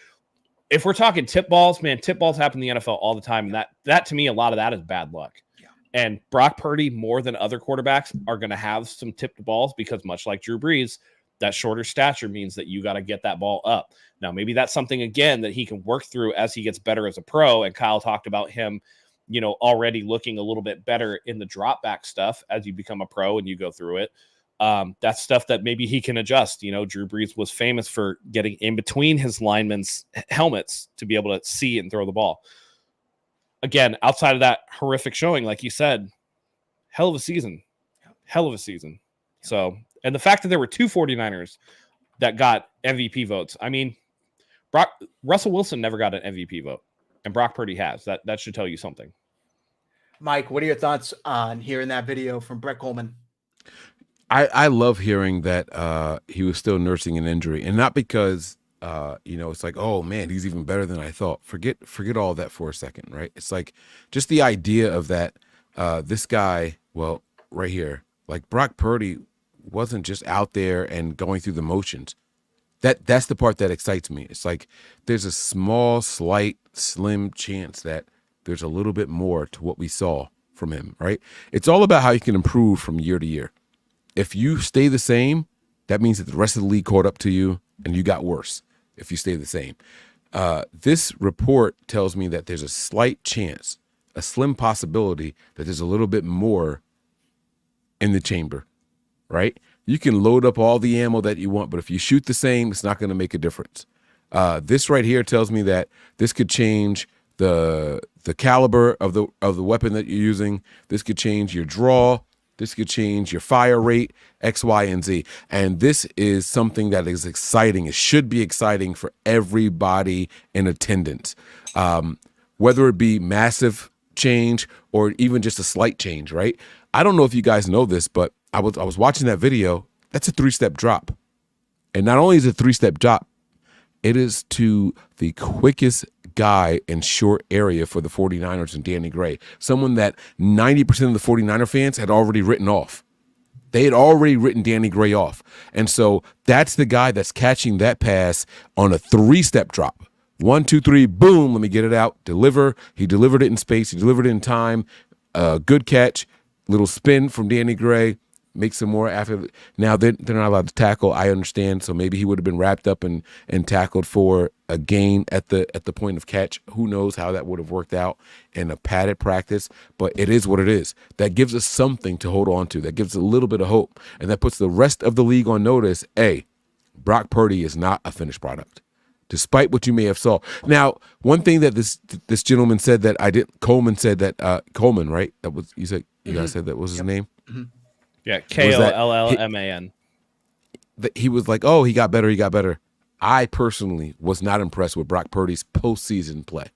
If we're talking tip balls, man, tip balls happen in the NFL all the time, and that to me, a lot of that is bad luck. Yeah. And Brock Purdy, more than other quarterbacks, are going to have some tipped balls, because much like Drew Brees, that shorter stature means that you got to get that ball up. Now, maybe that's something, again, that he can work through as he gets better as a pro. And Kyle talked about him, already looking a little bit better in the drop back stuff as you become a pro and you go through it. That's stuff that maybe he can adjust. Drew Brees was famous for getting in between his linemen's helmets to be able to see and throw the ball. Again, outside of that horrific showing, like you said, hell of a season. So, and the fact that there were two 49ers that got MVP votes. I mean, Russell Wilson never got an MVP vote, and Brock Purdy has. That should tell you something. Mike, what are your thoughts on hearing that video from Brett Coleman? I love hearing that he was still nursing an injury, and not because it's like, oh man, he's even better than I thought. Forget all that for a second, right? It's like just the idea of that this guy, well, right here, like Brock Purdy wasn't just out there and going through the motions. That's the part that excites me. It's like there's a small, slight, slim chance that there's a little bit more to what we saw from him, right? It's all about how you can improve from year to year. If you stay the same, that means that the rest of the league caught up to you and you got worse if you stay the same. This report tells me that there's a slight chance, a slim possibility that there's a little bit more in the chamber, right? You can load up all the ammo that you want, but if you shoot the same, it's not going to make a difference. This right here tells me that this could change the caliber of the weapon that you're using. This could change your draw. This could change your fire rate, X, Y, and Z. And this is something that is exciting. It should be exciting for everybody in attendance. Whether it be massive change or even just a slight change, right? I don't know if you guys know this, but I was watching that video. That's a 3-step drop. And not only is it a 3-step drop, it is to the quickest guy in short area for the 49ers and Danny Gray, someone that 90% of the 49er fans had already written off. They had already written Danny Gray off. And so that's the guy that's catching that pass on a 3-step drop. 1, 2, 3, boom, let me get it out, deliver. He delivered it in space. He delivered it in time. Good catch, little spin from Danny Gray. Make some more after. Now they're not allowed to tackle. I understand. So maybe he would have been wrapped up and tackled for a gain at the point of catch. Who knows how that would have worked out in a padded practice? But it is what it is. That gives us something to hold on to. That gives a little bit of hope, and that puts the rest of the league on notice. Hey, Brock Purdy is not a finished product, despite what you may have saw. Now, one thing that this gentleman said that I didn't. Coleman said that Coleman, right? That was you said. You guys said that was his name. Mm-hmm. Yeah, Kollman. He was like, oh, he got better. I personally was not impressed with Brock Purdy's postseason play.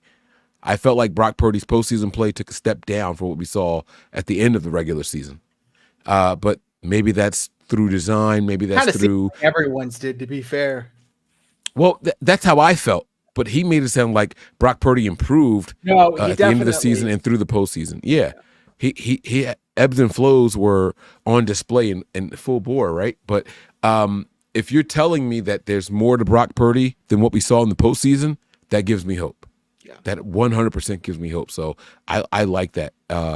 I felt like Brock Purdy's postseason play took a step down from what we saw at the end of the regular season. But maybe that's through design. Maybe that's through like everyone's did, to be fair. Well, that's how I felt. But he made it sound like Brock Purdy improved at the end of the season and through the postseason. Yeah. He ebbs and flows were on display in full bore, right? But if you're telling me that there's more to Brock Purdy than what we saw in the postseason, that gives me hope. Yeah. That 100% gives me hope. So I like that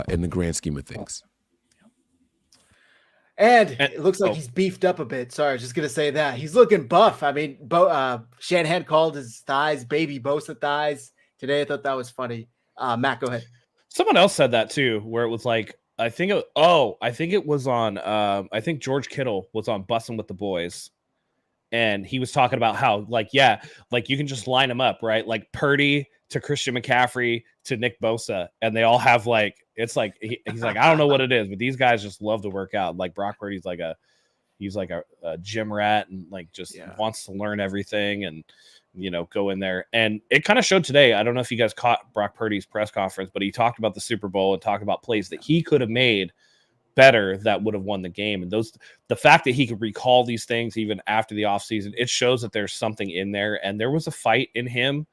in the grand scheme of things. And it looks like he's beefed up a bit. Sorry, I was just going to say that. He's looking buff. I mean, Shanahan called his thighs baby Bosa thighs today. I thought that was funny. Matt, go ahead. Someone else said that too, where it was like, I think it was on, I think George Kittle was on Bussin' with the Boys. And he was talking about how, like, yeah, like you can just line them up, right? Like Purdy to Christian McCaffrey to Nick Bosa, and they all have like he's like, I don't know what it is, but these guys just love to work out. Like Brock Purdy's like a gym rat and like just wants to learn everything and go in there. And it kind of showed today. I don't know if you guys caught Brock Purdy's press conference, but he talked about the Super Bowl and talked about plays that he could have made better that would have won the game. And the fact that he could recall these things even after the offseason, it shows that there's something in there. And there was a fight in him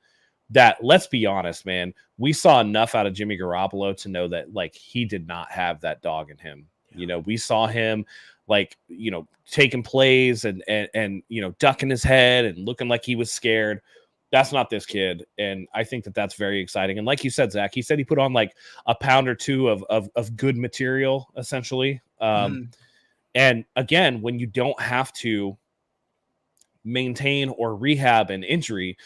that, let's be honest, man, we saw enough out of Jimmy Garoppolo to know that like he did not have that dog in him. We saw him like, taking plays and ducking his head and looking like he was scared. That's not this kid. And I think that that's very exciting. And like you said, Zach, he said he put on like a pound or two of good material, essentially. And again, when you don't have to maintain or rehab an injury,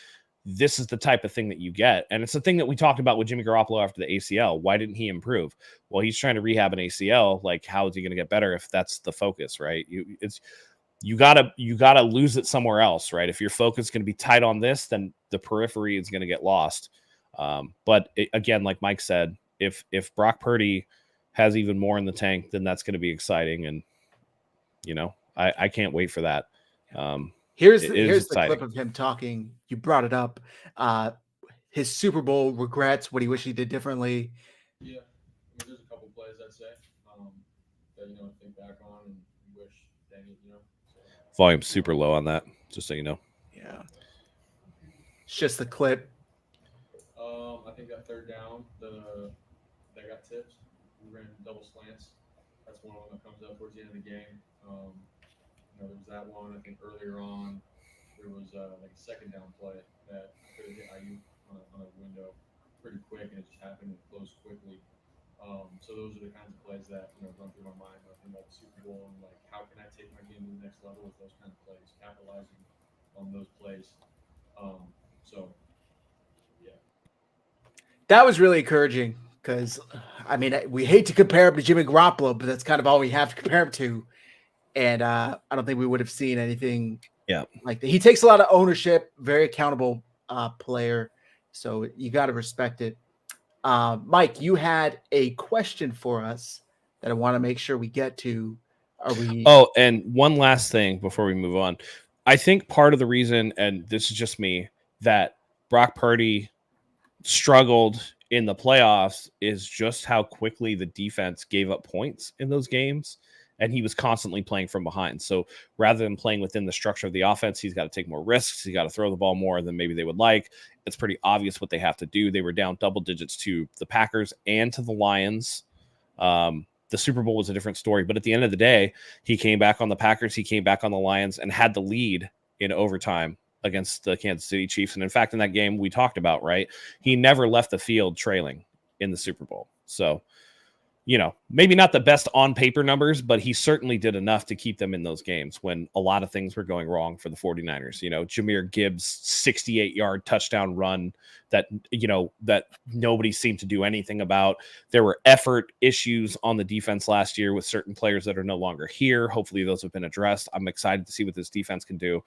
this is the type of thing that you get. And it's the thing that we talked about with Jimmy Garoppolo after the ACL. Why didn't he improve? Well, he's trying to rehab an ACL. Like, how is he going to get better if that's the focus, right? You gotta lose it somewhere else, right? If your focus is going to be tight on this, then the periphery is going to get lost. But again, like Mike said, if Brock Purdy has even more in the tank, then that's going to be exciting. And I can't wait for that. Here's the clip of him talking. You brought it up. His Super Bowl regrets, what he wished he did differently. Yeah, there's a couple plays I'd say that think back on and wish dang it, So, volume's super low on that, just so you know. Yeah, it's just the clip. I think that third down, they got tips. We ran double slants. That's one of them that comes up towards the end of the game. There was that one. I think earlier on there was like a second down play that could have hit IU on a window pretty quick, and it just happened and closed quickly. So those are the kinds of plays that run through my mind when I think about the Super Bowl and like how can I take my game to the next level with those kind of plays, capitalizing on those plays. So yeah, that was really encouraging because I mean we hate to compare him to Jimmy Garoppolo, but that's kind of all we have to compare him to. And I don't think we would have seen anything like that. He takes a lot of ownership, very accountable player. So you got to respect it. Mike, you had a question for us that I want to make sure we get to. Oh, and one last thing before we move on. I think part of the reason, and this is just me, that Brock Purdy struggled in the playoffs is just how quickly the defense gave up points in those games. And he was constantly playing from behind. So rather than playing within the structure of the offense, he's got to take more risks. He's got to throw the ball more than maybe they would like. It's pretty obvious what they have to do. They were down double digits to the Packers and to the Lions. The Super Bowl was a different story. But at the end of the day, he came back on the Packers. He came back on the Lions and had the lead in overtime against the Kansas City Chiefs. And in fact, in that game we talked about, right, he never left the field trailing in the Super Bowl. So, maybe not the best on paper numbers, but he certainly did enough to keep them in those games when a lot of things were going wrong for the 49ers. Jahmyr Gibbs' 68-yard touchdown run that nobody seemed to do anything about. There were effort issues on the defense last year with certain players that are no longer here. Hopefully those have been addressed. I'm excited to see what this defense can do.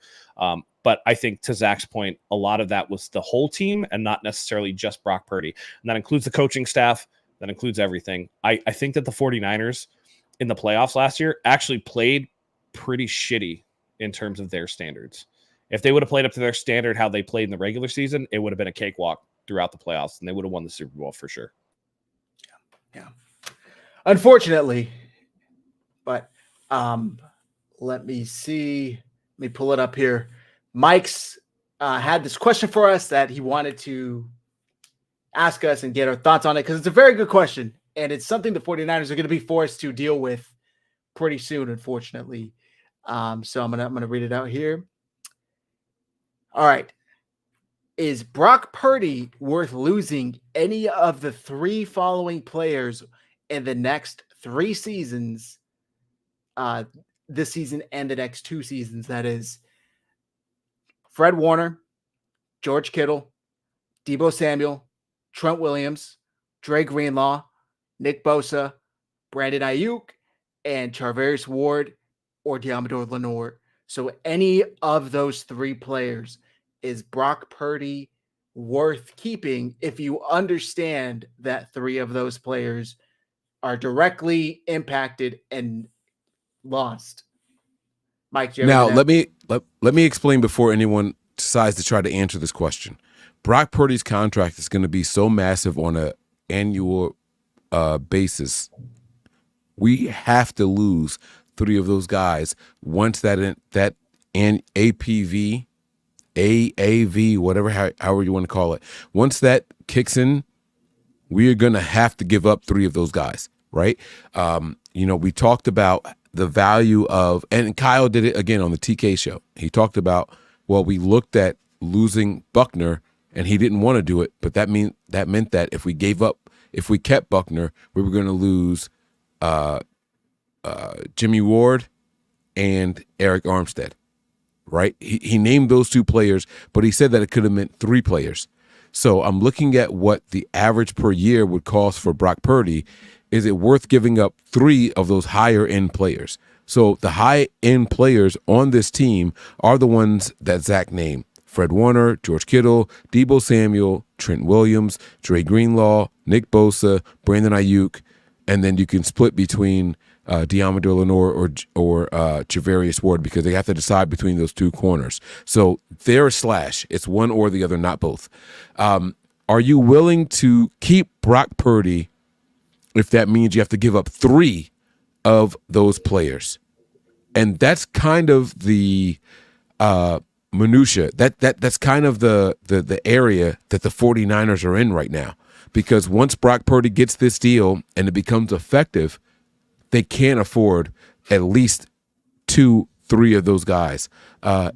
But I think to Zach's point, a lot of that was the whole team and not necessarily just Brock Purdy. And that includes the coaching staff. That includes everything. I think that the 49ers in the playoffs last year actually played pretty shitty in terms of their standards. If they would have played up to their standard how they played in the regular season, it would have been a cakewalk throughout the playoffs, and they would have won the Super Bowl for sure. Yeah. Unfortunately, but let me see. Let me pull it up here. Mike's had this question for us that he wanted to ask us and get our thoughts on it because it's a very good question and it's something the 49ers are going to be forced to deal with pretty soon, unfortunately. So I'm gonna read it out here. All right. Is Brock Purdy worth losing any of the three following players in the next 3 seasons? This season and the next 2 seasons, that is Fred Warner, George Kittle, Deebo Samuel, Trent Williams, Dre Greenlaw, Nick Bosa, Brandon Ayuk, and Charvarius Ward or Deommodore Lenoir. So any of those 3 players, is Brock Purdy worth keeping if you understand that 3 of those players are directly impacted and lost. Mike, do you have Now, anything let me explain before anyone decides to try to answer this question. Brock Purdy's contract is going to be so massive on an annual basis. We have to lose 3 of those guys once that APV, AAV, whatever, however you want to call it, once that kicks in, we are going to have to give up 3 of those guys, right? We talked about the value of, and Kyle did it again on the TK show. He talked about, well, we looked at losing Buckner and he didn't want to do it, but that meant that if we kept Buckner, we were going to lose Jimmy Ward and Eric Armstead, right? He named those 2 players, but he said that it could have meant 3 players. So I'm looking at what the average per year would cost for Brock Purdy. Is it worth giving up 3 of those higher end players? So the high end players on this team are the ones that Zach named: Fred Warner, George Kittle, Deebo Samuel, Trent Williams, Dre Greenlaw, Nick Bosa, Brandon Ayuk, and then you can split between Diamador Lenore or Javarius Ward, because they have to decide between those 2 corners. So they're a slash. It's one or the other, not both. Are you willing to keep Brock Purdy if that means you have to give up 3 of those players? And that's kind of the minutia. That's kind of the area that the 49ers are in right now. Because once Brock Purdy gets this deal and it becomes effective, they can't afford at least 2, 3 of those guys.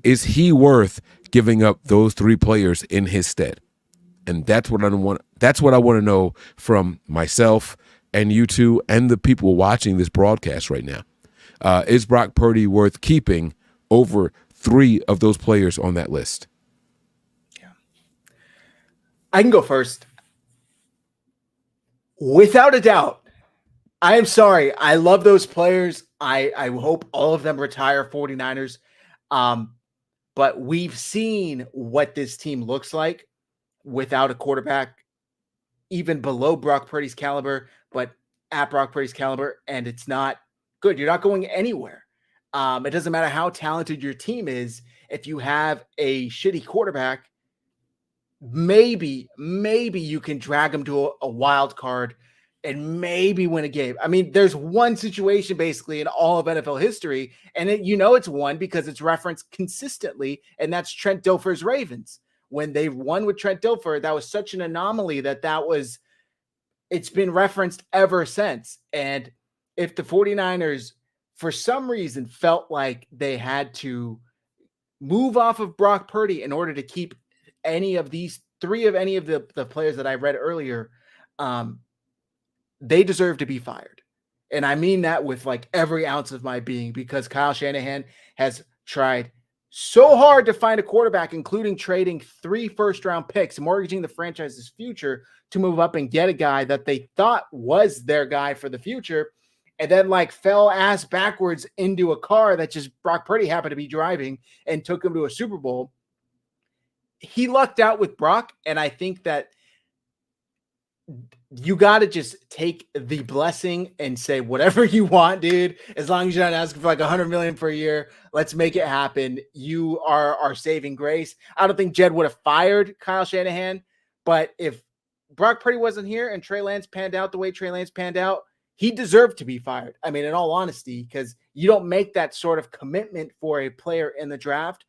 Is he worth giving up those 3 players in his stead? And that's what I want. That's what I want to know from myself and you two and the people watching this broadcast right now. Is Brock Purdy worth keeping over 3 of those players on that list? Yeah, I can go first. Without a doubt, I am sorry. I love those players. I hope all of them retire 49ers. But we've seen what this team looks like without a quarterback, even below Brock Purdy's caliber, but at Brock Purdy's caliber, and it's not good. You're not going anywhere. It doesn't matter how talented your team is. If you have a shitty quarterback, maybe you can drag them to a wild card and maybe win a game. I mean, there's one situation basically in all of NFL history, and it's one because it's referenced consistently, and that's Trent Dilfer's Ravens. When they won with Trent Dilfer, that was such an anomaly it's been referenced ever since. And if the 49ers, for some reason, felt like they had to move off of Brock Purdy in order to keep any of these 3 of any of the players that I read earlier, they deserve to be fired. And I mean that with like every ounce of my being, because Kyle Shanahan has tried so hard to find a quarterback, including trading 3 first-round picks, mortgaging the franchise's future to move up and get a guy that they thought was their guy for the future, and then like fell ass backwards into a car that just Brock Purdy happened to be driving and took him to a Super Bowl. He lucked out with Brock, and I think that you got to just take the blessing and say whatever you want, dude. As long as you're not asking for like $100 million per year, let's make it happen. You are our saving grace. I don't think Jed would have fired Kyle Shanahan, but if Brock Purdy wasn't here and Trey Lance panned out the way Trey Lance panned out, he deserved to be fired. I mean, in all honesty, because you don't make that sort of commitment for a player in the draft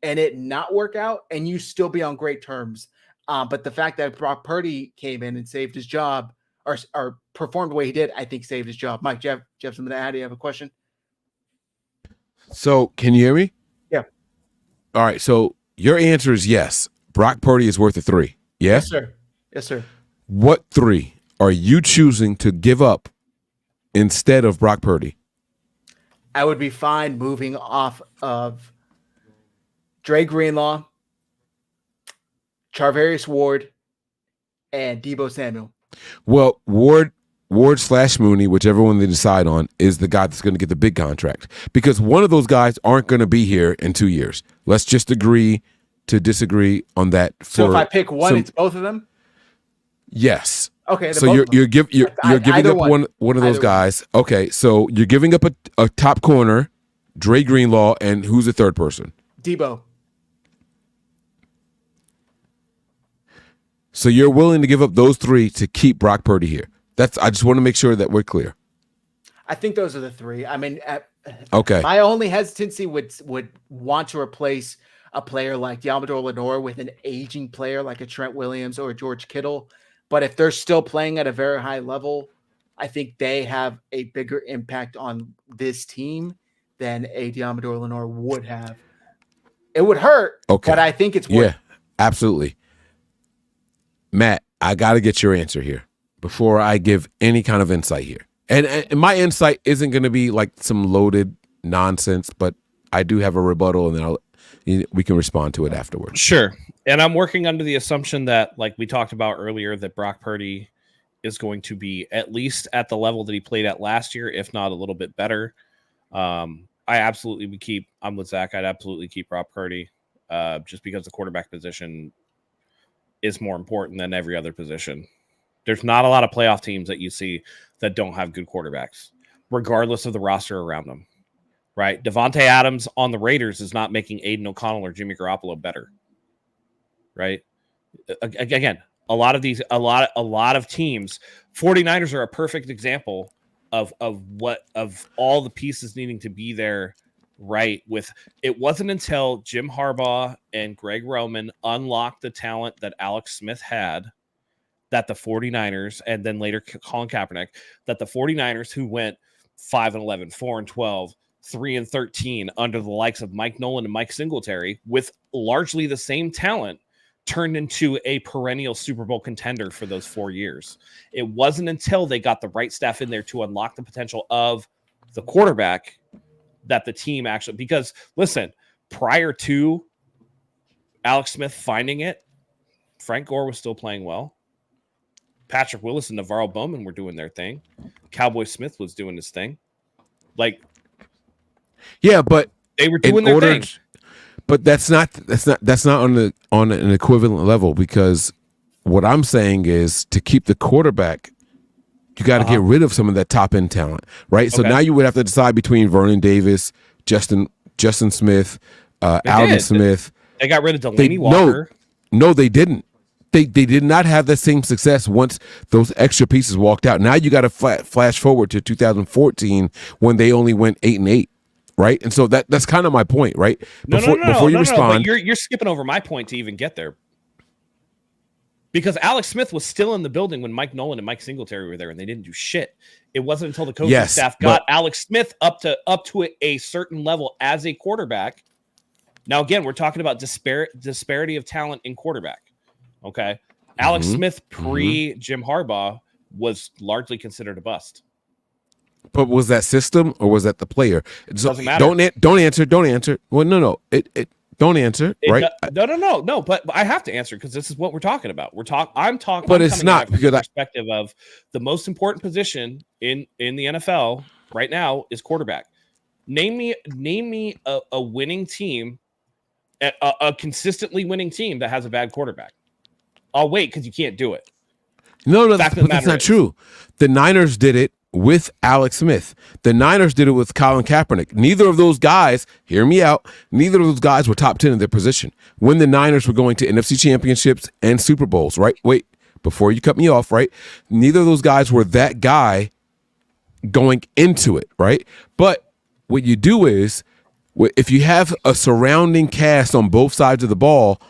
and it not work out and you still be on great terms. But the fact that Brock Purdy came in and saved his job or performed the way he did, I think saved his job. Mike, do you have something to add? Do you have a question? So can you hear me? Yeah. All right. So your answer is yes. Brock Purdy is worth a 3. Yeah? Yes, sir. Yes, sir. What 3 are you choosing to give up instead of Brock Purdy? I would be fine moving off of Dre Greenlaw, Charvarius Ward, and Deebo Samuel. Well, Ward/Mooney, whichever one they decide on, is the guy that's going to get the big contract, because one of those guys aren't going to be here in 2 years. Let's just agree to disagree on that. So if for I pick one, some- it's both of them. yes. Okay. then So both you're of them. you're giving Either up one. one of those Either one. guys. Okay, so you're giving up a top corner, Dre Greenlaw, and who's the third person? Debo. So you're willing to give up those three to keep Brock Purdy here. I just want to make sure that we're clear. I think those are the three. I mean, Okay. my only hesitancy would want to replace a player like Diamador Lenore with an aging player like a Trent Williams or a George Kittle. But if they're still playing at a very high level, I think they have a bigger impact on this team than a Diamador Lenore would have. It would hurt, Okay. but I think it's worth. Yeah, absolutely. Matt, I got to get your answer here before I give any kind of insight here. And my insight isn't going to be like some loaded nonsense, but I do have a rebuttal, and then we can respond to it afterwards. Sure. And I'm working under the assumption that, like we talked about earlier, that Brock Purdy is going to be at least at the level that he played at last year, if not a little bit better. I absolutely would keep. I'm with Zach. I'd absolutely keep Brock Purdy, just because the quarterback position is more important than every other position. There's not a lot of playoff teams that you see that don't have good quarterbacks, regardless of the roster around them. Right? Devontae Adams on the Raiders is not making Aiden O'Connell or Jimmy Garoppolo better. Right? Again, a lot of teams, 49ers are a perfect example of all the pieces needing to be there. Right. It wasn't until Jim Harbaugh and Greg Roman unlocked the talent that Alex Smith had that the 49ers, and then later Colin Kaepernick, that the 49ers, who went 5-11, 4-12, 3-13 under the likes of Mike Nolan and Mike Singletary with largely the same talent, turned into a perennial Super Bowl contender for those 4 years. It wasn't until they got the right staff in there to unlock the potential of the quarterback that the team actually, because listen, prior to Alex Smith finding it, Frank Gore was still playing well. Patrick Willis and Navarro Bowman were doing their thing. Cowboy Smith was doing his thing. Like, yeah, but they were doing their thing. But that's not on an equivalent level, because what I'm saying is to keep the quarterback, you got to get rid of some of that top end talent, right? So now you would have to decide between Vernon Davis, Justin Smith, Alvin Smith. They got rid of Delaney Walker. No, they didn't. They did not have the same success once those extra pieces walked out. Now you got to flash forward to 2014 when they only went 8-8, right? And so that's kind of my point, right? Before you respond, but you're skipping over my point to even get there. Because Alex Smith was still in the building when Mike Nolan and Mike Singletary were there, and they didn't do shit. It wasn't until the coaching staff got Alex Smith up to a certain level as a quarterback. Now, again, we're talking about disparity of talent in quarterback. Okay. Alex Smith pre-Jim Harbaugh was largely considered a bust. But was that system or was that the player? Doesn't matter. Don't answer. Well, no. Don't answer, right? No. But I have to answer because this is what we're talking about. I'm talking. But it's not from the perspective of the most important position in the NFL right now is quarterback. Name me a winning team, a consistently winning team that has a bad quarterback. I'll wait because you can't do it. No, that's not true. The Niners did it with Alex Smith. The Niners did it with Colin Kaepernick. Neither of those guys, hear me out, neither of those guys were top 10 in their position when the Niners were going to NFC championships and Super Bowls, right? Wait, before you cut me off, right? Neither of those guys were that guy going into it, right? But what you do is, if you have a surrounding cast on both sides of the ball,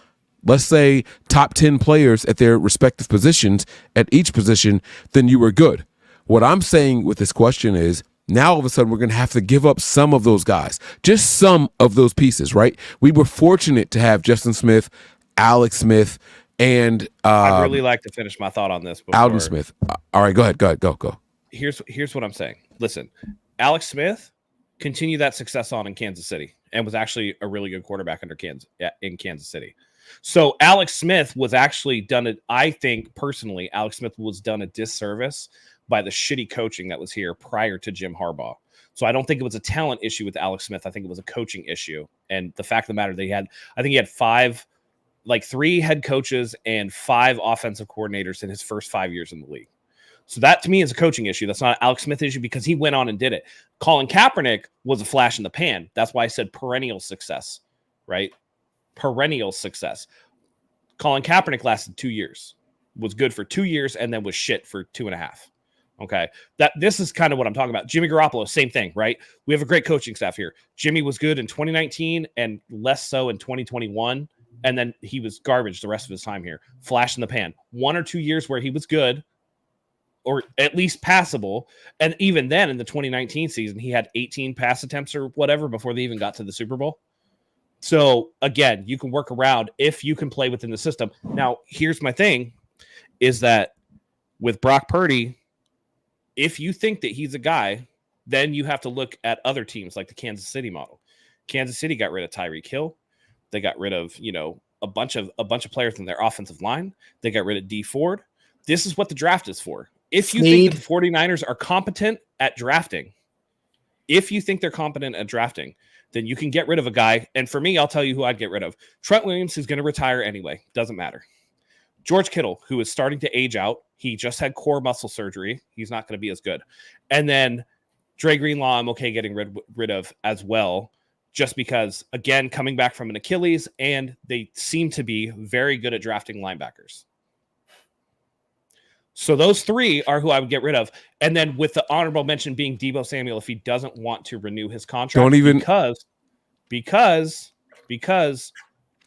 let's say top 10 players at their respective positions at each position, then you were good. What I'm saying with this question is now all of a sudden we're going to have to give up some of those guys, just some of those pieces, right? We were fortunate to have Justin Smith, Alex Smith, and I'd really like to finish my thought on this. Alden Smith. All right, go ahead. Go. Here's what I'm saying. Listen, Alex Smith continued that success on in Kansas City and was actually a really good quarterback in Kansas City. So Alex Smith was actually I think personally, Alex Smith was done a disservice by the shitty coaching that was here prior to Jim Harbaugh. So I don't think it was a talent issue with Alex Smith. I think it was a coaching issue. And the fact of the matter, I think he had 5 like 3 head coaches and 5 offensive coordinators in his first 5 years in the league. So that to me is a coaching issue. That's not an Alex Smith issue because he went on and did it. Colin Kaepernick was a flash in the pan. That's why I said perennial success, right? Perennial success. Colin Kaepernick lasted 2 years, was good for 2 years, and then was shit for 2.5. Okay. This is kind of what I'm talking about. Jimmy Garoppolo, same thing, right? We have a great coaching staff here. Jimmy was good in 2019 and less so in 2021. And then he was garbage the rest of his time here. Flash in the pan. 1 or 2 years where he was good, or at least passable. And even then in the 2019 season, he had 18 pass attempts or whatever before they even got to the Super Bowl. So again, you can work around if you can play within the system. Now, here's my thing is that with Brock Purdy, if you think that he's a guy, then you have to look at other teams like the Kansas City model. Kansas City got rid of Tyreek Hill. They got rid of, a bunch of players in their offensive line. They got rid of D Ford. This is what the draft is for. If you think the 49ers are competent at drafting, then you can get rid of a guy. And for me, I'll tell you who I'd get rid of. Trent Williams, who's going to retire anyway. Doesn't matter. George Kittle, who is starting to age out. He just had core muscle surgery. He's not going to be as good. And then Dre Greenlaw, I'm okay getting rid of as well. Just because, again, coming back from an Achilles, and they seem to be very good at drafting linebackers. So those 3 are who I would get rid of. And then with the honorable mention being Deebo Samuel, if he doesn't want to renew his contract, because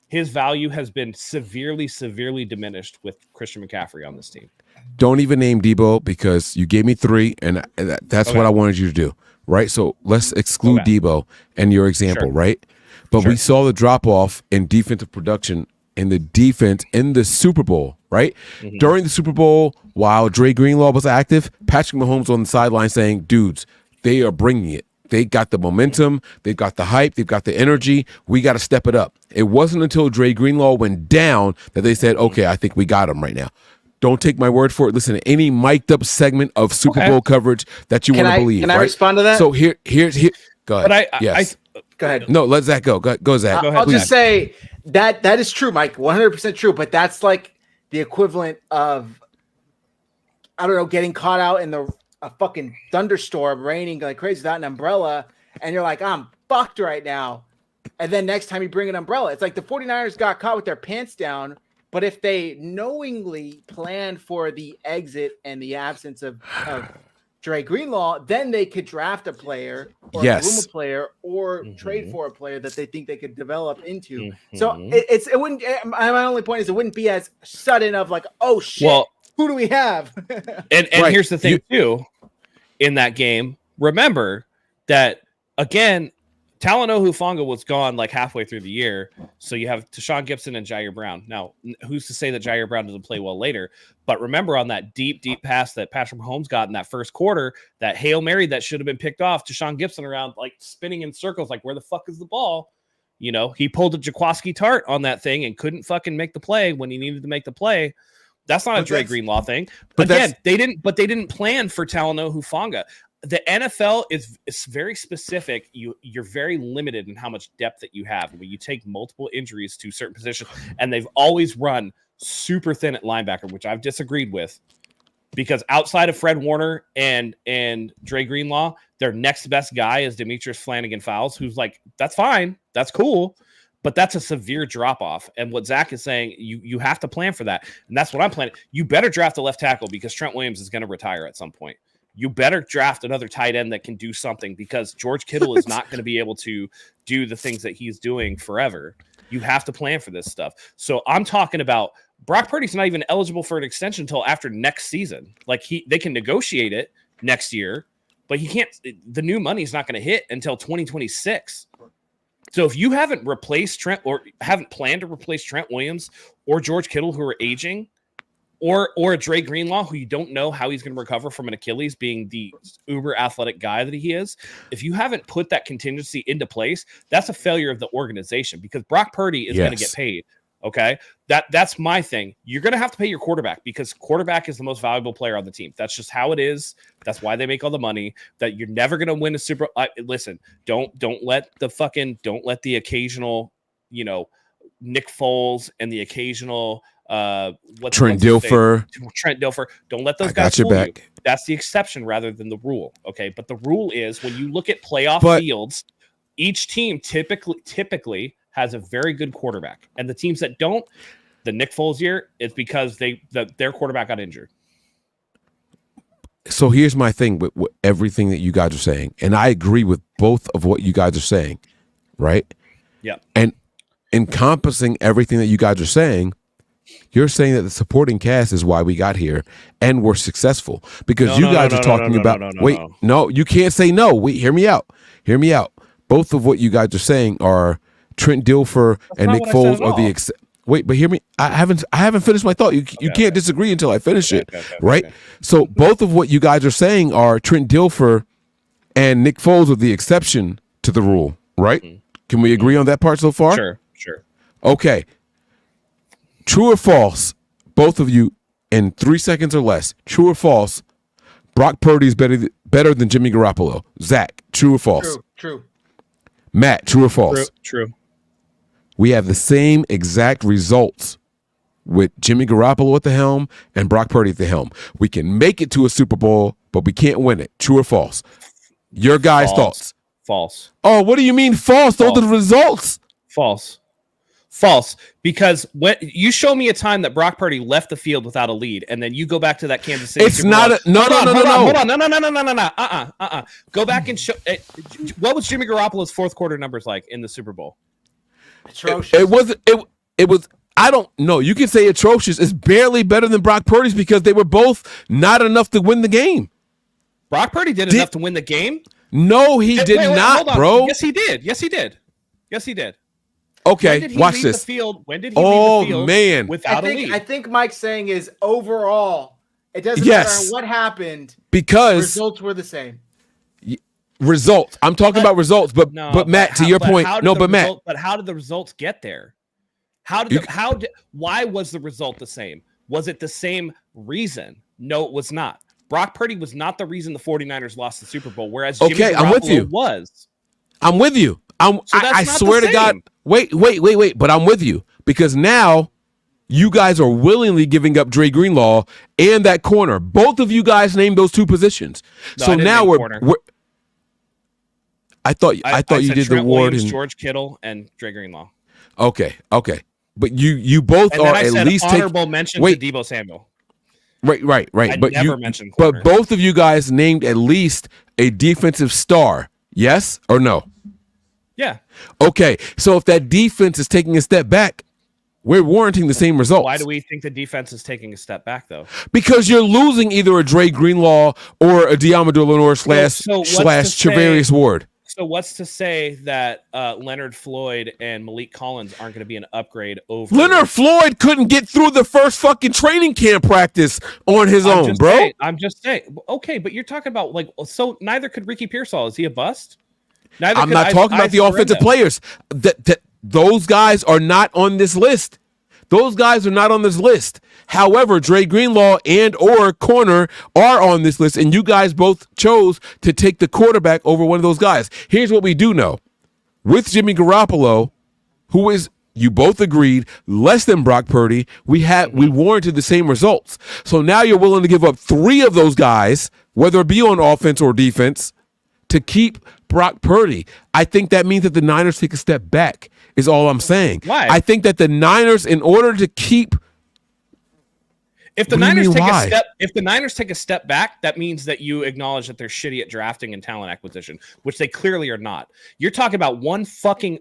his value has been severely diminished with Christian McCaffrey on this team. Don't even name Deebo because you gave me 3, and that's what I wanted you to do, right? So let's exclude Deebo and your example, right? But we saw the drop-off in defensive production in the defense in the Super Bowl, right? Mm-hmm. During the Super Bowl, while Dre Greenlaw was active, Patrick Mahomes on the sideline saying, dudes, they are bringing it. They got the momentum. They've got the hype. They've got the energy. We got to step it up. It wasn't until Dre Greenlaw went down that they said, okay, I think we got him right now. Don't take my word for it. Listen to any mic'd up segment of Super Bowl coverage that you want to believe. Can I respond to that? So here. Go ahead. But go ahead. No, let Zach go. Go Zach. I'll just say that is true, Mike. 100% true. But that's like the equivalent of, I don't know, getting caught out in a fucking thunderstorm, raining like crazy without an umbrella, and you're like, I'm fucked right now. And then next time you bring an umbrella, it's like the 49ers got caught with their pants down. But if they knowingly planned for the exit and the absence of Dre Greenlaw, then they could draft a player or groom a player or trade for a player that they think they could develop into. So it wouldn't. My only point is it wouldn't be as sudden of like, oh shit, who do we have? and here's the thing too, in that game, remember that again, Talanoa Hufanga was gone like halfway through the year. So you have Tashawn Gibson and Jair Brown. Now, who's to say that Jair Brown doesn't play well later? But remember on that deep pass that Patrick Mahomes got in that first quarter, that Hail Mary that should have been picked off, Tashawn Gibson around like spinning in circles, like where the fuck is the ball? He pulled a Jaquiski Tart on that thing and couldn't fucking make the play when he needed to make the play. That's not a Dre Greenlaw thing. But again, they didn't plan for Talanoa Hufanga. The NFL is very specific. You're very limited in how much depth that you have when you take multiple injuries to certain positions, and they've always run super thin at linebacker, which I've disagreed with, because outside of Fred Warner and Dre Greenlaw, their next best guy is Demetrius Flanagan-Fowles, who's like, that's fine, that's cool, but that's a severe drop off. And what Zach is saying, you have to plan for that, and that's what I'm planning. You better draft a left tackle because Trent Williams is going to retire at some point. You better draft another tight end that can do something because George Kittle is not going to be able to do the things that he's doing forever. You have to plan for this stuff. So I'm talking about Brock Purdy's not even eligible for an extension until after next season. Like they can negotiate it next year, but he can't. The new money is not going to hit until 2026. So if you haven't replaced Trent or haven't planned to replace Trent Williams or George Kittle, who are aging, or a Dre Greenlaw, who you don't know how he's going to recover from an Achilles, being the uber athletic guy that he is. If you haven't put that contingency into place, that's a failure of the organization because Brock Purdy is going to get paid. Okay. That's my thing. You're going to have to pay your quarterback because quarterback is the most valuable player on the team. That's just how it is. That's why they make all the money. That you're never going to win a Super. Listen, don't let the occasional, Nick Foles and the occasional Trent Dilfer. Trent Dilfer. Don't let those I guys got your fool you. back. That's the exception rather than the rule. Okay, but the rule is when you look at playoff fields, each team typically has a very good quarterback, and the teams that don't, the Nick Foles year, it's because their quarterback got injured. So here's my thing with everything that you guys are saying, and I agree with both of what you guys are saying, right? Yeah. And encompassing everything that you guys are saying, you're saying that the supporting cast is why we got here and we're successful because you guys are talking about. No, you can't say no. Wait, hear me out. Hear me out. Both of what you guys are saying are Trent Dilfer and Nick Foles are the Wait, but hear me. I haven't finished my thought. You can't disagree until I finish it, right? So both of what you guys are saying are Trent Dilfer and Nick Foles are the exception to the rule, right? Mm-hmm. Can we agree on that part so far? Sure. Okay. True or false? Both of you in 3 seconds or less. True or false? Brock Purdy is better than Jimmy Garoppolo. Zach, true or false? True. Matt, true or false? True. We have the same exact results with Jimmy Garoppolo at the helm and Brock Purdy at the helm. We can make it to a Super Bowl, but we can't win it. True or false? Your guys' thoughts? False. Oh, what do you mean false? Those are the results. False. Because when you show me a time that Brock Purdy left the field without a lead, and then you go back to that Kansas City. It's not a no. Hold on. No. Go back and show. What was Jimmy Garoppolo's fourth quarter numbers like in the Super Bowl? Atrocious. It was. I don't know. You can say atrocious. It's barely better than Brock Purdy's because they were both not enough to win the game. Brock Purdy did enough to win the game. No, he did not, bro. Yes, he did. Okay, watch this. When did he leave the field man. without a lead? I think Mike's saying is overall, it doesn't matter what happened because results were the same. Results. I'm talking about results, but Matt, to your point, Matt. But how did the results get there? Why was the result the same? Was it the same reason? No, it was not. Brock Purdy was not the reason the 49ers lost the Super Bowl, whereas Jimmy Garoppolo was. I'm with you. I swear to God. Wait. But I'm with you because now you guys are willingly giving up Dre Greenlaw and that corner. Both of you guys named those two positions. No, so now we're I thought you did Trent the Ward Williams, and George Kittle and Dre Greenlaw. Okay. But you both and are then I at said least honorable mention to Deebo Samuel. Right. I never mentioned corner. But both of you guys named at least a defensive star. Yes or no? Yeah. Okay. So if that defense is taking a step back, we're warranting the same results. Why do we think the defense is taking a step back, though? Because you're losing either a Dre Greenlaw or a Diamador Lenore slash Travarius Ward. So what's to say that Leonard Floyd and Malik Collins aren't going to be an upgrade over? Leonard Floyd couldn't get through the first fucking training camp practice on his own, bro. I'm just saying. Okay, but you're talking about so neither could Ricky Pearsall. Is he a bust? I'm not talking about the offensive players. Those guys are not on this list. However, Dre Greenlaw and or corner are on this list, and you guys both chose to take the quarterback over one of those guys. Here's what we do know. With Jimmy Garoppolo, who is, you both agreed, less than Brock Purdy, we warranted the same results. So now you're willing to give up 3 of those guys, whether it be on offense or defense, to keep Brock Purdy. I think that means that the Niners take a step back, is all I'm saying. Why? I think that the Niners, in order to keep... If the Niners take a step back, that means that you acknowledge that they're shitty at drafting and talent acquisition, which they clearly are not. You're talking about one fucking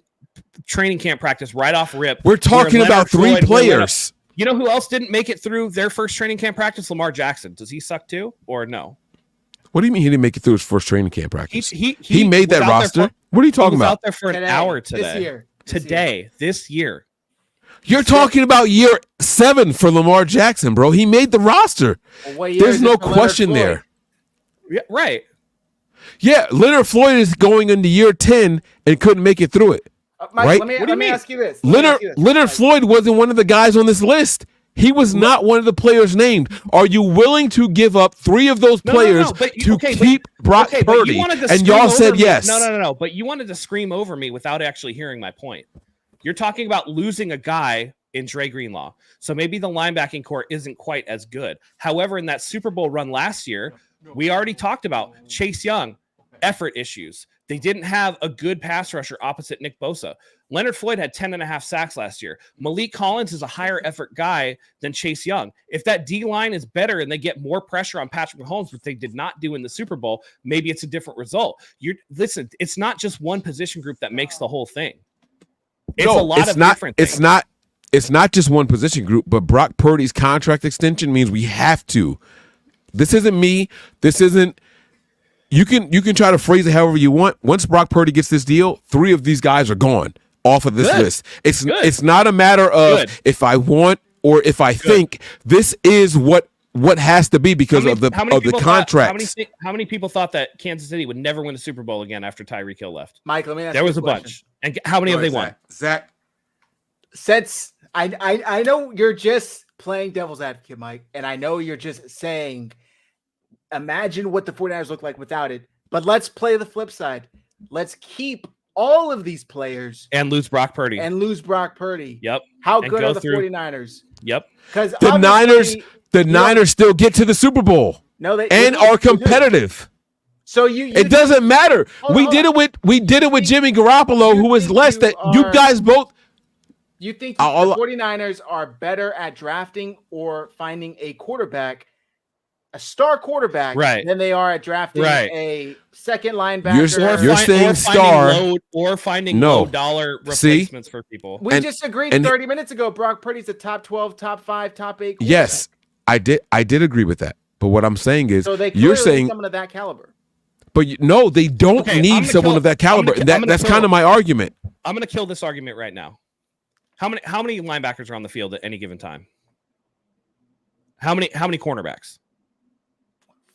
training camp practice right off rip. We're talking about 3 players. You know who else didn't make it through their first training camp practice? Lamar Jackson. Does he suck too, or no? What do you mean he didn't make it through his first training camp practice? He made that roster. What are you talking about? Out there for an hour today. This year. You're talking about year 7 for Lamar Jackson, bro. He made the roster. There's no question there. Yeah, right. Yeah, Leonard Floyd is going into year 10 and couldn't make it through it. Mike, right? let me ask you this. Leonard Floyd wasn't one of the guys on this list. He was not one of the players named. Are you willing to give up 3 of those players to keep Brock Purdy? And y'all said yes. No. But you wanted to scream over me without actually hearing my point. You're talking about losing a guy in Dre Greenlaw. So maybe the linebacking core isn't quite as good. However, in that Super Bowl run last year, we already talked about Chase Young, effort issues. They didn't have a good pass rusher opposite Nick Bosa. Leonard Floyd had 10.5 sacks last year. Malik Collins is a higher effort guy than Chase Young. If that D-line is better and they get more pressure on Patrick Mahomes, which they did not do in the Super Bowl, maybe it's a different result. Listen, it's not just one position group that makes the whole thing. It's a lot of different things. It's not just one position group, but Brock Purdy's contract extension means we have to. This isn't me. This isn't. You can try to phrase it however you want. Once Brock Purdy gets this deal, 3 of these guys are gone off of this list. It's not a matter of if I want or if I think. This is what has to be because of the contracts. How many people thought that Kansas City would never win a Super Bowl again after Tyreek Hill left? Mike, let me ask there you was a bunch. And how many have they won? Zach. Since I know you're just playing devil's advocate, Mike, and I know you're just saying, imagine what the 49ers look like without it. But let's play the flip side. Let's keep all of these players and lose Brock Purdy. Yep. And How good are the 49ers? Yep. Because the Niners still get to the Super Bowl. No, they are competitive. So it doesn't matter. We did it with Jimmy Garoppolo, who was less that you guys both. You think the 49ers are better at drafting or finding a quarterback, a star quarterback, than they are at drafting a second linebacker? You're saying star or finding low dollar replacements for people. We just agreed 30 minutes ago. Brock Purdy's a top 12, top 5, top 8 quarterback. Yes, I did agree with that. But what I'm saying is, you're saying someone of that caliber. But no, they don't need someone of that caliber. That's kind of my argument. I'm going to kill this argument right now. How many linebackers are on the field at any given time? How many cornerbacks?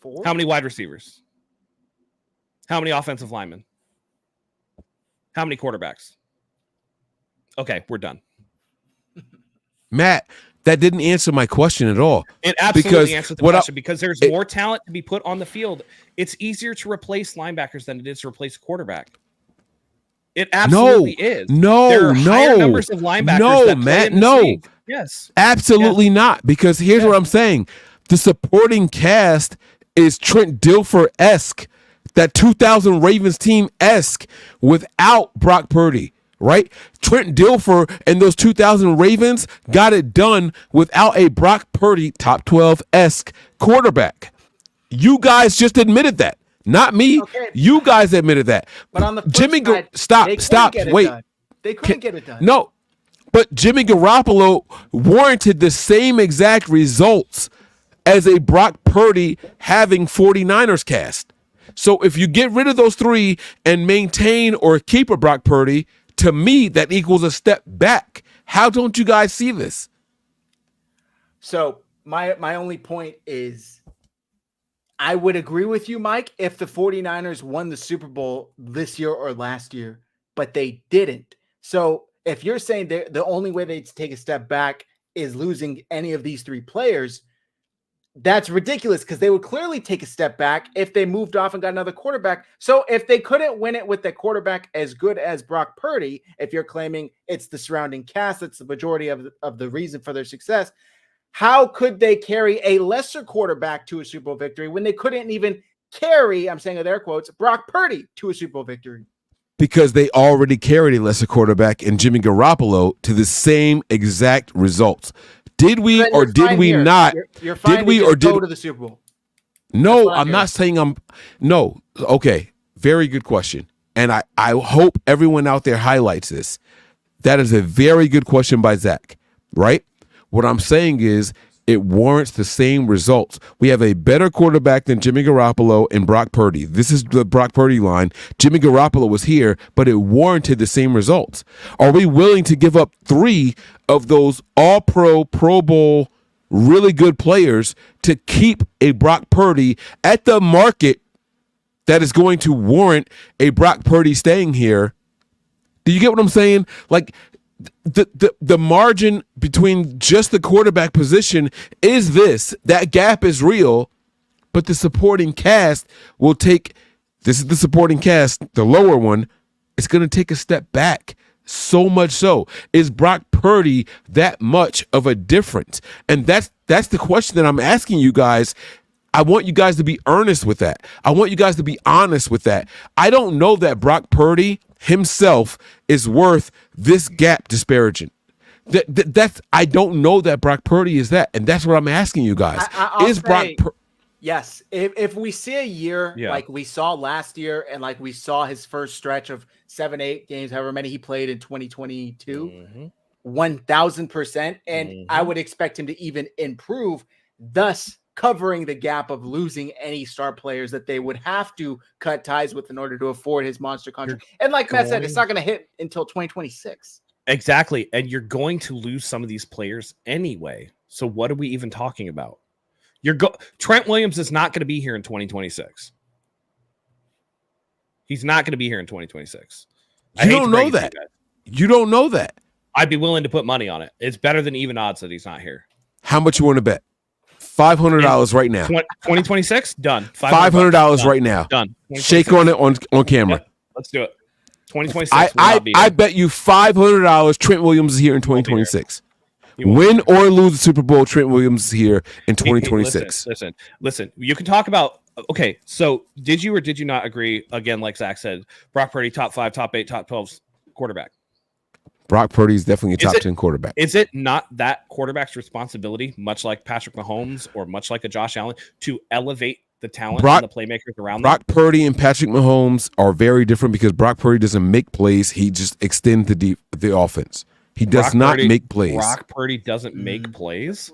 4. How many wide receivers? How many offensive linemen? How many quarterbacks? Okay, we're done. Matt, that didn't answer my question at all. It absolutely answered the question because there's more talent to be put on the field. It's easier to replace linebackers than it is to replace quarterback. It absolutely is. There are higher numbers of linebackers that play in the league. Yes. Absolutely not. Because here's what I'm saying. The supporting cast is Trent Dilfer-esque. That 2000 Ravens team-esque without Brock Purdy. Right? Trent Dilfer and those 2000 Ravens got it done without a Brock Purdy top 12-esque quarterback. You guys just admitted that. Not me. Okay. You guys admitted that. But on the flip side, stop. Wait. They couldn't get it done. No. But Jimmy Garoppolo warranted the same exact results as a Brock Purdy having 49ers cast. So if you get rid of those 3 and maintain or keep a Brock Purdy, to me, that equals a step back. How don't you guys see this? So my only point is, I would agree with you, Mike, if the 49ers won the Super Bowl this year or last year, but they didn't. So if you're saying the only way they take a step back is losing any of these 3 players, that's ridiculous because they would clearly take a step back if they moved off and got another quarterback. So if they couldn't win it with the quarterback as good as Brock Purdy, if you're claiming it's the surrounding cast, that's the majority of the reason for their success, how could they carry a lesser quarterback to a Super Bowl victory when they couldn't even carry, I'm saying with air quotes, Brock Purdy to a Super Bowl victory? Because they already carried a lesser quarterback in Jimmy Garoppolo to the same exact results. Did we or did we not? You're fine did we or did go to the Super Bowl? No, I'm not saying no. Okay, very good question. And I hope everyone out there highlights this. That is a very good question by Zach, right? What I'm saying is it warrants the same results. We have a better quarterback than Jimmy Garoppolo and Brock Purdy. This is the Brock Purdy line. Jimmy Garoppolo was here, but it warranted the same results. Are we willing to give up 3 of those all-pro, Pro Bowl, really good players to keep a Brock Purdy at the market that is going to warrant a Brock Purdy staying here? Do you get what I'm saying? Like, the margin between just the quarterback position is this. That gap is real, but the supporting cast will take, this is the supporting cast, the lower one, it's going to take a step back. So much so. Is Brock Purdy that much of a difference? And that's the question that I'm asking you guys. I want you guys to be earnest with that. I want you guys to be honest with that. I don't know that Brock Purdy himself is worth this gap disparaging. That's I don't know that Brock Purdy is that, and that's what I'm asking you guys. Is Brock? Yes, if we see a year like we saw last year, and like we saw his first stretch of 7-8 games, however many he played in 2022, 1000%, and I would expect him to even improve, thus covering the gap of losing any star players that they would have to cut ties with in order to afford his monster contract. And like Matt said, it's not going to hit until 2026. Exactly. And you're going to lose some of these players anyway. So what are we even talking about? Trent Williams is not going to be here in 2026. He's not going to be here in 2026 You don't know that. You don't know that. I'd be willing to put money on it. It's better than even odds that he's not here. How much you want to bet? $500 right now. 2026? Done. $500 right now. Done. Shake on it on camera. Yeah, let's do it. 2026. I bet you $500 Trent Williams is here in 2026. Win or lose the Super Bowl, Trent Williams is here in 2026. Listen. You can talk about. Okay, so did you or did you not agree? Again, like Zach said, Brock Purdy, top 5, top 8, top 12 quarterback. Brock Purdy is definitely a top 10 quarterback. Is it not that quarterback's responsibility, much like Patrick Mahomes or much like a Josh Allen, to elevate the talent and the playmakers around Brock Purdy and Patrick Mahomes are very different because Brock Purdy doesn't make plays. He just extends the offense. He does not make plays. Brock Purdy doesn't make plays?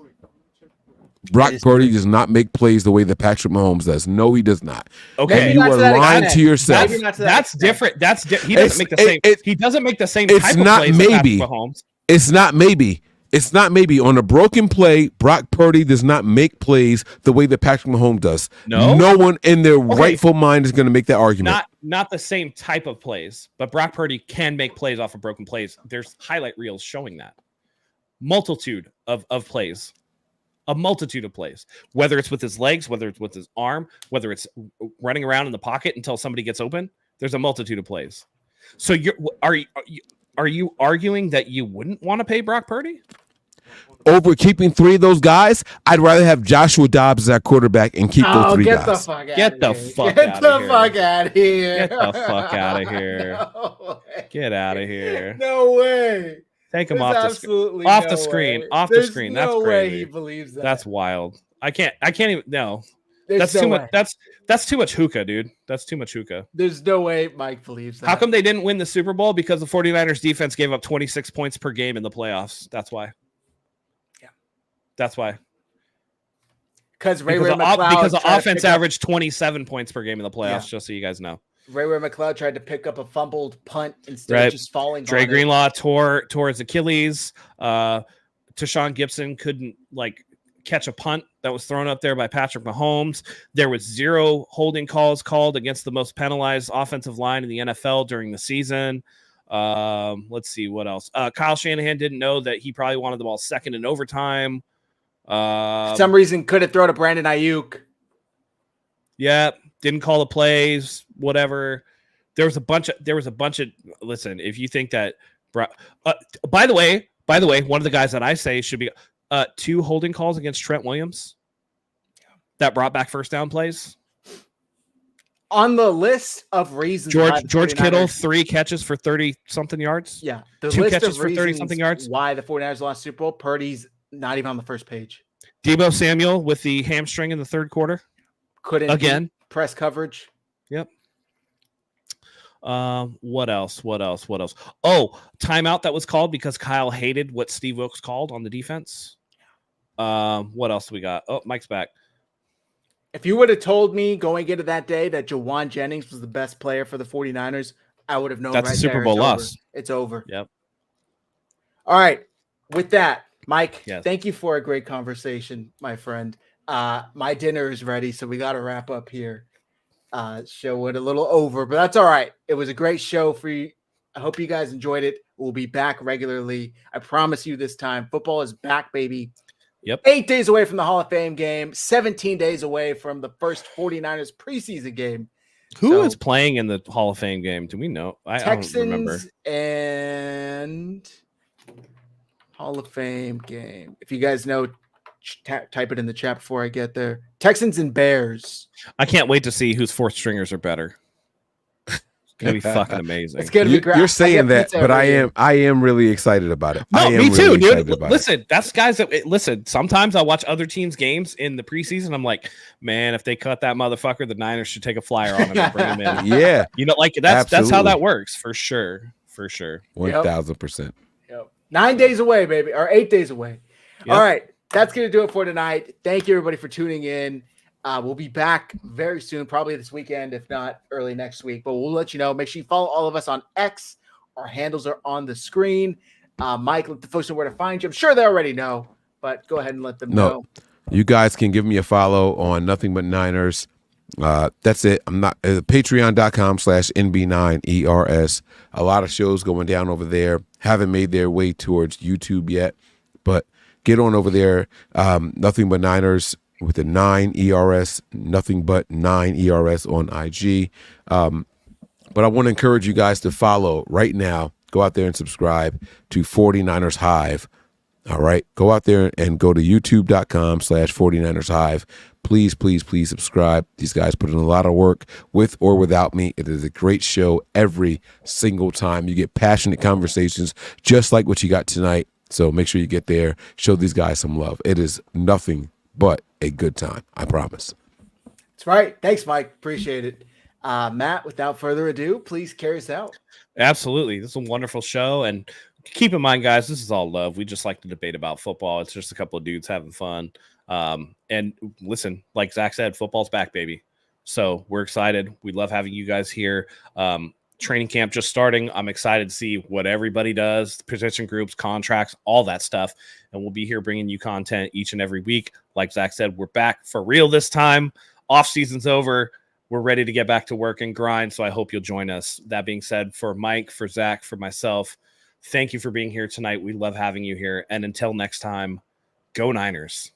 Brock Purdy does not make plays the way that Patrick Mahomes does. No, he does not. Okay, you are lying to yourself. That's different. He doesn't make the same. He doesn't make the same type of plays as Patrick Mahomes. It's not maybe. It's not maybe. On a broken play, Brock Purdy does not make plays the way that Patrick Mahomes does. No one in their rightful mind is going to make that argument. Not the same type of plays, but Brock Purdy can make plays off of broken plays. There's highlight reels showing that. Multitude of plays. A multitude of plays, whether it's with his legs, whether it's with his arm, whether it's running around in the pocket until somebody gets open. There's a multitude of plays. So are you arguing that you wouldn't want to pay Brock Purdy over keeping 3 of those guys? I'd rather have Joshua Dobbs as our quarterback and keep those 3 guys. Get the fuck out of here. Get the fuck out of here. No way. Get out of here. No way. Take him off the screen. Off the screen. Off the screen. That's no crazy. Way he believes that. That's wild. I can't even. No. That's too much. That's too much hookah, dude. That's too much hookah. There's no way Mike believes that. How come they didn't win the Super Bowl? Because the 49ers defense gave up 26 points per game in the playoffs. That's why. Yeah. That's why. Because the offense averaged 27 points per game in the playoffs, just so you guys know. Ray McLeod tried to pick up a fumbled punt instead of just falling. Dre Greenlaw tore his Achilles. Tashawn Gibson couldn't catch a punt that was thrown up there by Patrick Mahomes. There was 0 holding calls called against the most penalized offensive line in the NFL during the season. Let's see what else. Kyle Shanahan didn't know that he probably wanted the ball second in overtime. For some reason couldn't throw to Brandon Ayuk. Yeah, didn't call the plays, whatever. There was a bunch of listen, if you think that by the way, one of the guys that I say should be 2 holding calls against Trent Williams that brought back first down plays. On the list of reasons, George Kittle, 3 catches for 30-something yards. Yeah, 2 catches for 30-something yards. Why the 49ers lost Super Bowl? Purdy's not even on the first page. Deebo Samuel with the hamstring in the third quarter. Couldn't again press coverage. Yep. What else? Oh, timeout that was called because Kyle hated what Steve Wilkes called on the defense. What else do we got? Oh, Mike's back. If you would have told me going into that day that Jawan Jennings was the best player for the 49ers, I would have known. That's a Super Bowl loss. It's over. Yep. All right. With that, Mike, yes. Thank you for a great conversation, my friend. My dinner is ready, so we got to wrap up here. Show went a little over, but that's all right. It was a great show for you. I hope you guys enjoyed it. We'll be back regularly. I promise you this time. Football is back, baby. Yep. 8 days away from the Hall of Fame game, 17 days away from the first 49ers preseason game. Who is So, playing in the Hall of Fame game? Do we know? I don't remember. Texans and Hall of Fame game. If you guys know, type it in the chat before I get there. Texans and Bears. I can't wait to see whose fourth stringers are better. It's gonna be fucking amazing. It's gonna be great. You're saying that, pizza but every I am really excited about it. No, I am me too, really dude. excited about it. Listen, that's guys that listen. Sometimes I watch other teams' games in the preseason. I'm like, man, if they cut that motherfucker, the Niners should take a flyer on him and bring him in. Yeah, You know, like that's how Absolutely. that works for sure. 1000%. Yep. 9 days away, baby, or 8 days away. Yep. All right, that's gonna do it for tonight. Thank you, everybody, for tuning in. We'll be back very soon, probably this weekend, if not early next week. But we'll let you know. Make sure you follow all of us on X. Our handles are on the screen. Mike, let the folks know where to find you. I'm sure they already know, but go ahead and let them know. You guys can give me a follow on Nothing But Niners. That's it. I'm not patreon.com/NB9ERS. A lot of shows going down over there. Haven't made their way towards YouTube yet, but get on over there. Nothing But Niners with a 9 ERS, Nothing But 9 ERS on IG. But I want to encourage you guys to follow right now. Go out there and subscribe to 49ers Hive. All right. Go out there and go to youtube.com/49ers Hive. Please, please, please subscribe. These guys put in a lot of work with or without me. It is a great show every single time. You get passionate conversations just like what you got tonight. So make sure you get there. Show these guys some love. It is nothing but a good time. I promise. That's right. Thanks, Mike. Appreciate it. Matt, without further ado, please carry us out. Absolutely. This is a wonderful show. And keep in mind, guys, this is all love. We just like to debate about football. It's just a couple of dudes having fun. And listen, like Zach said, football's back, baby. So we're excited. We love having you guys here. Training camp just starting. I'm excited to see what everybody does, position groups, contracts, all that stuff. And we'll be here bringing you content each and every week. Like Zach said, we're back for real this time. Off season's over. We're ready to get back to work and grind. So I hope you'll join us. That being said, for Mike, for Zach, for myself, thank you for being here tonight. We love having you here. And until next time, go Niners.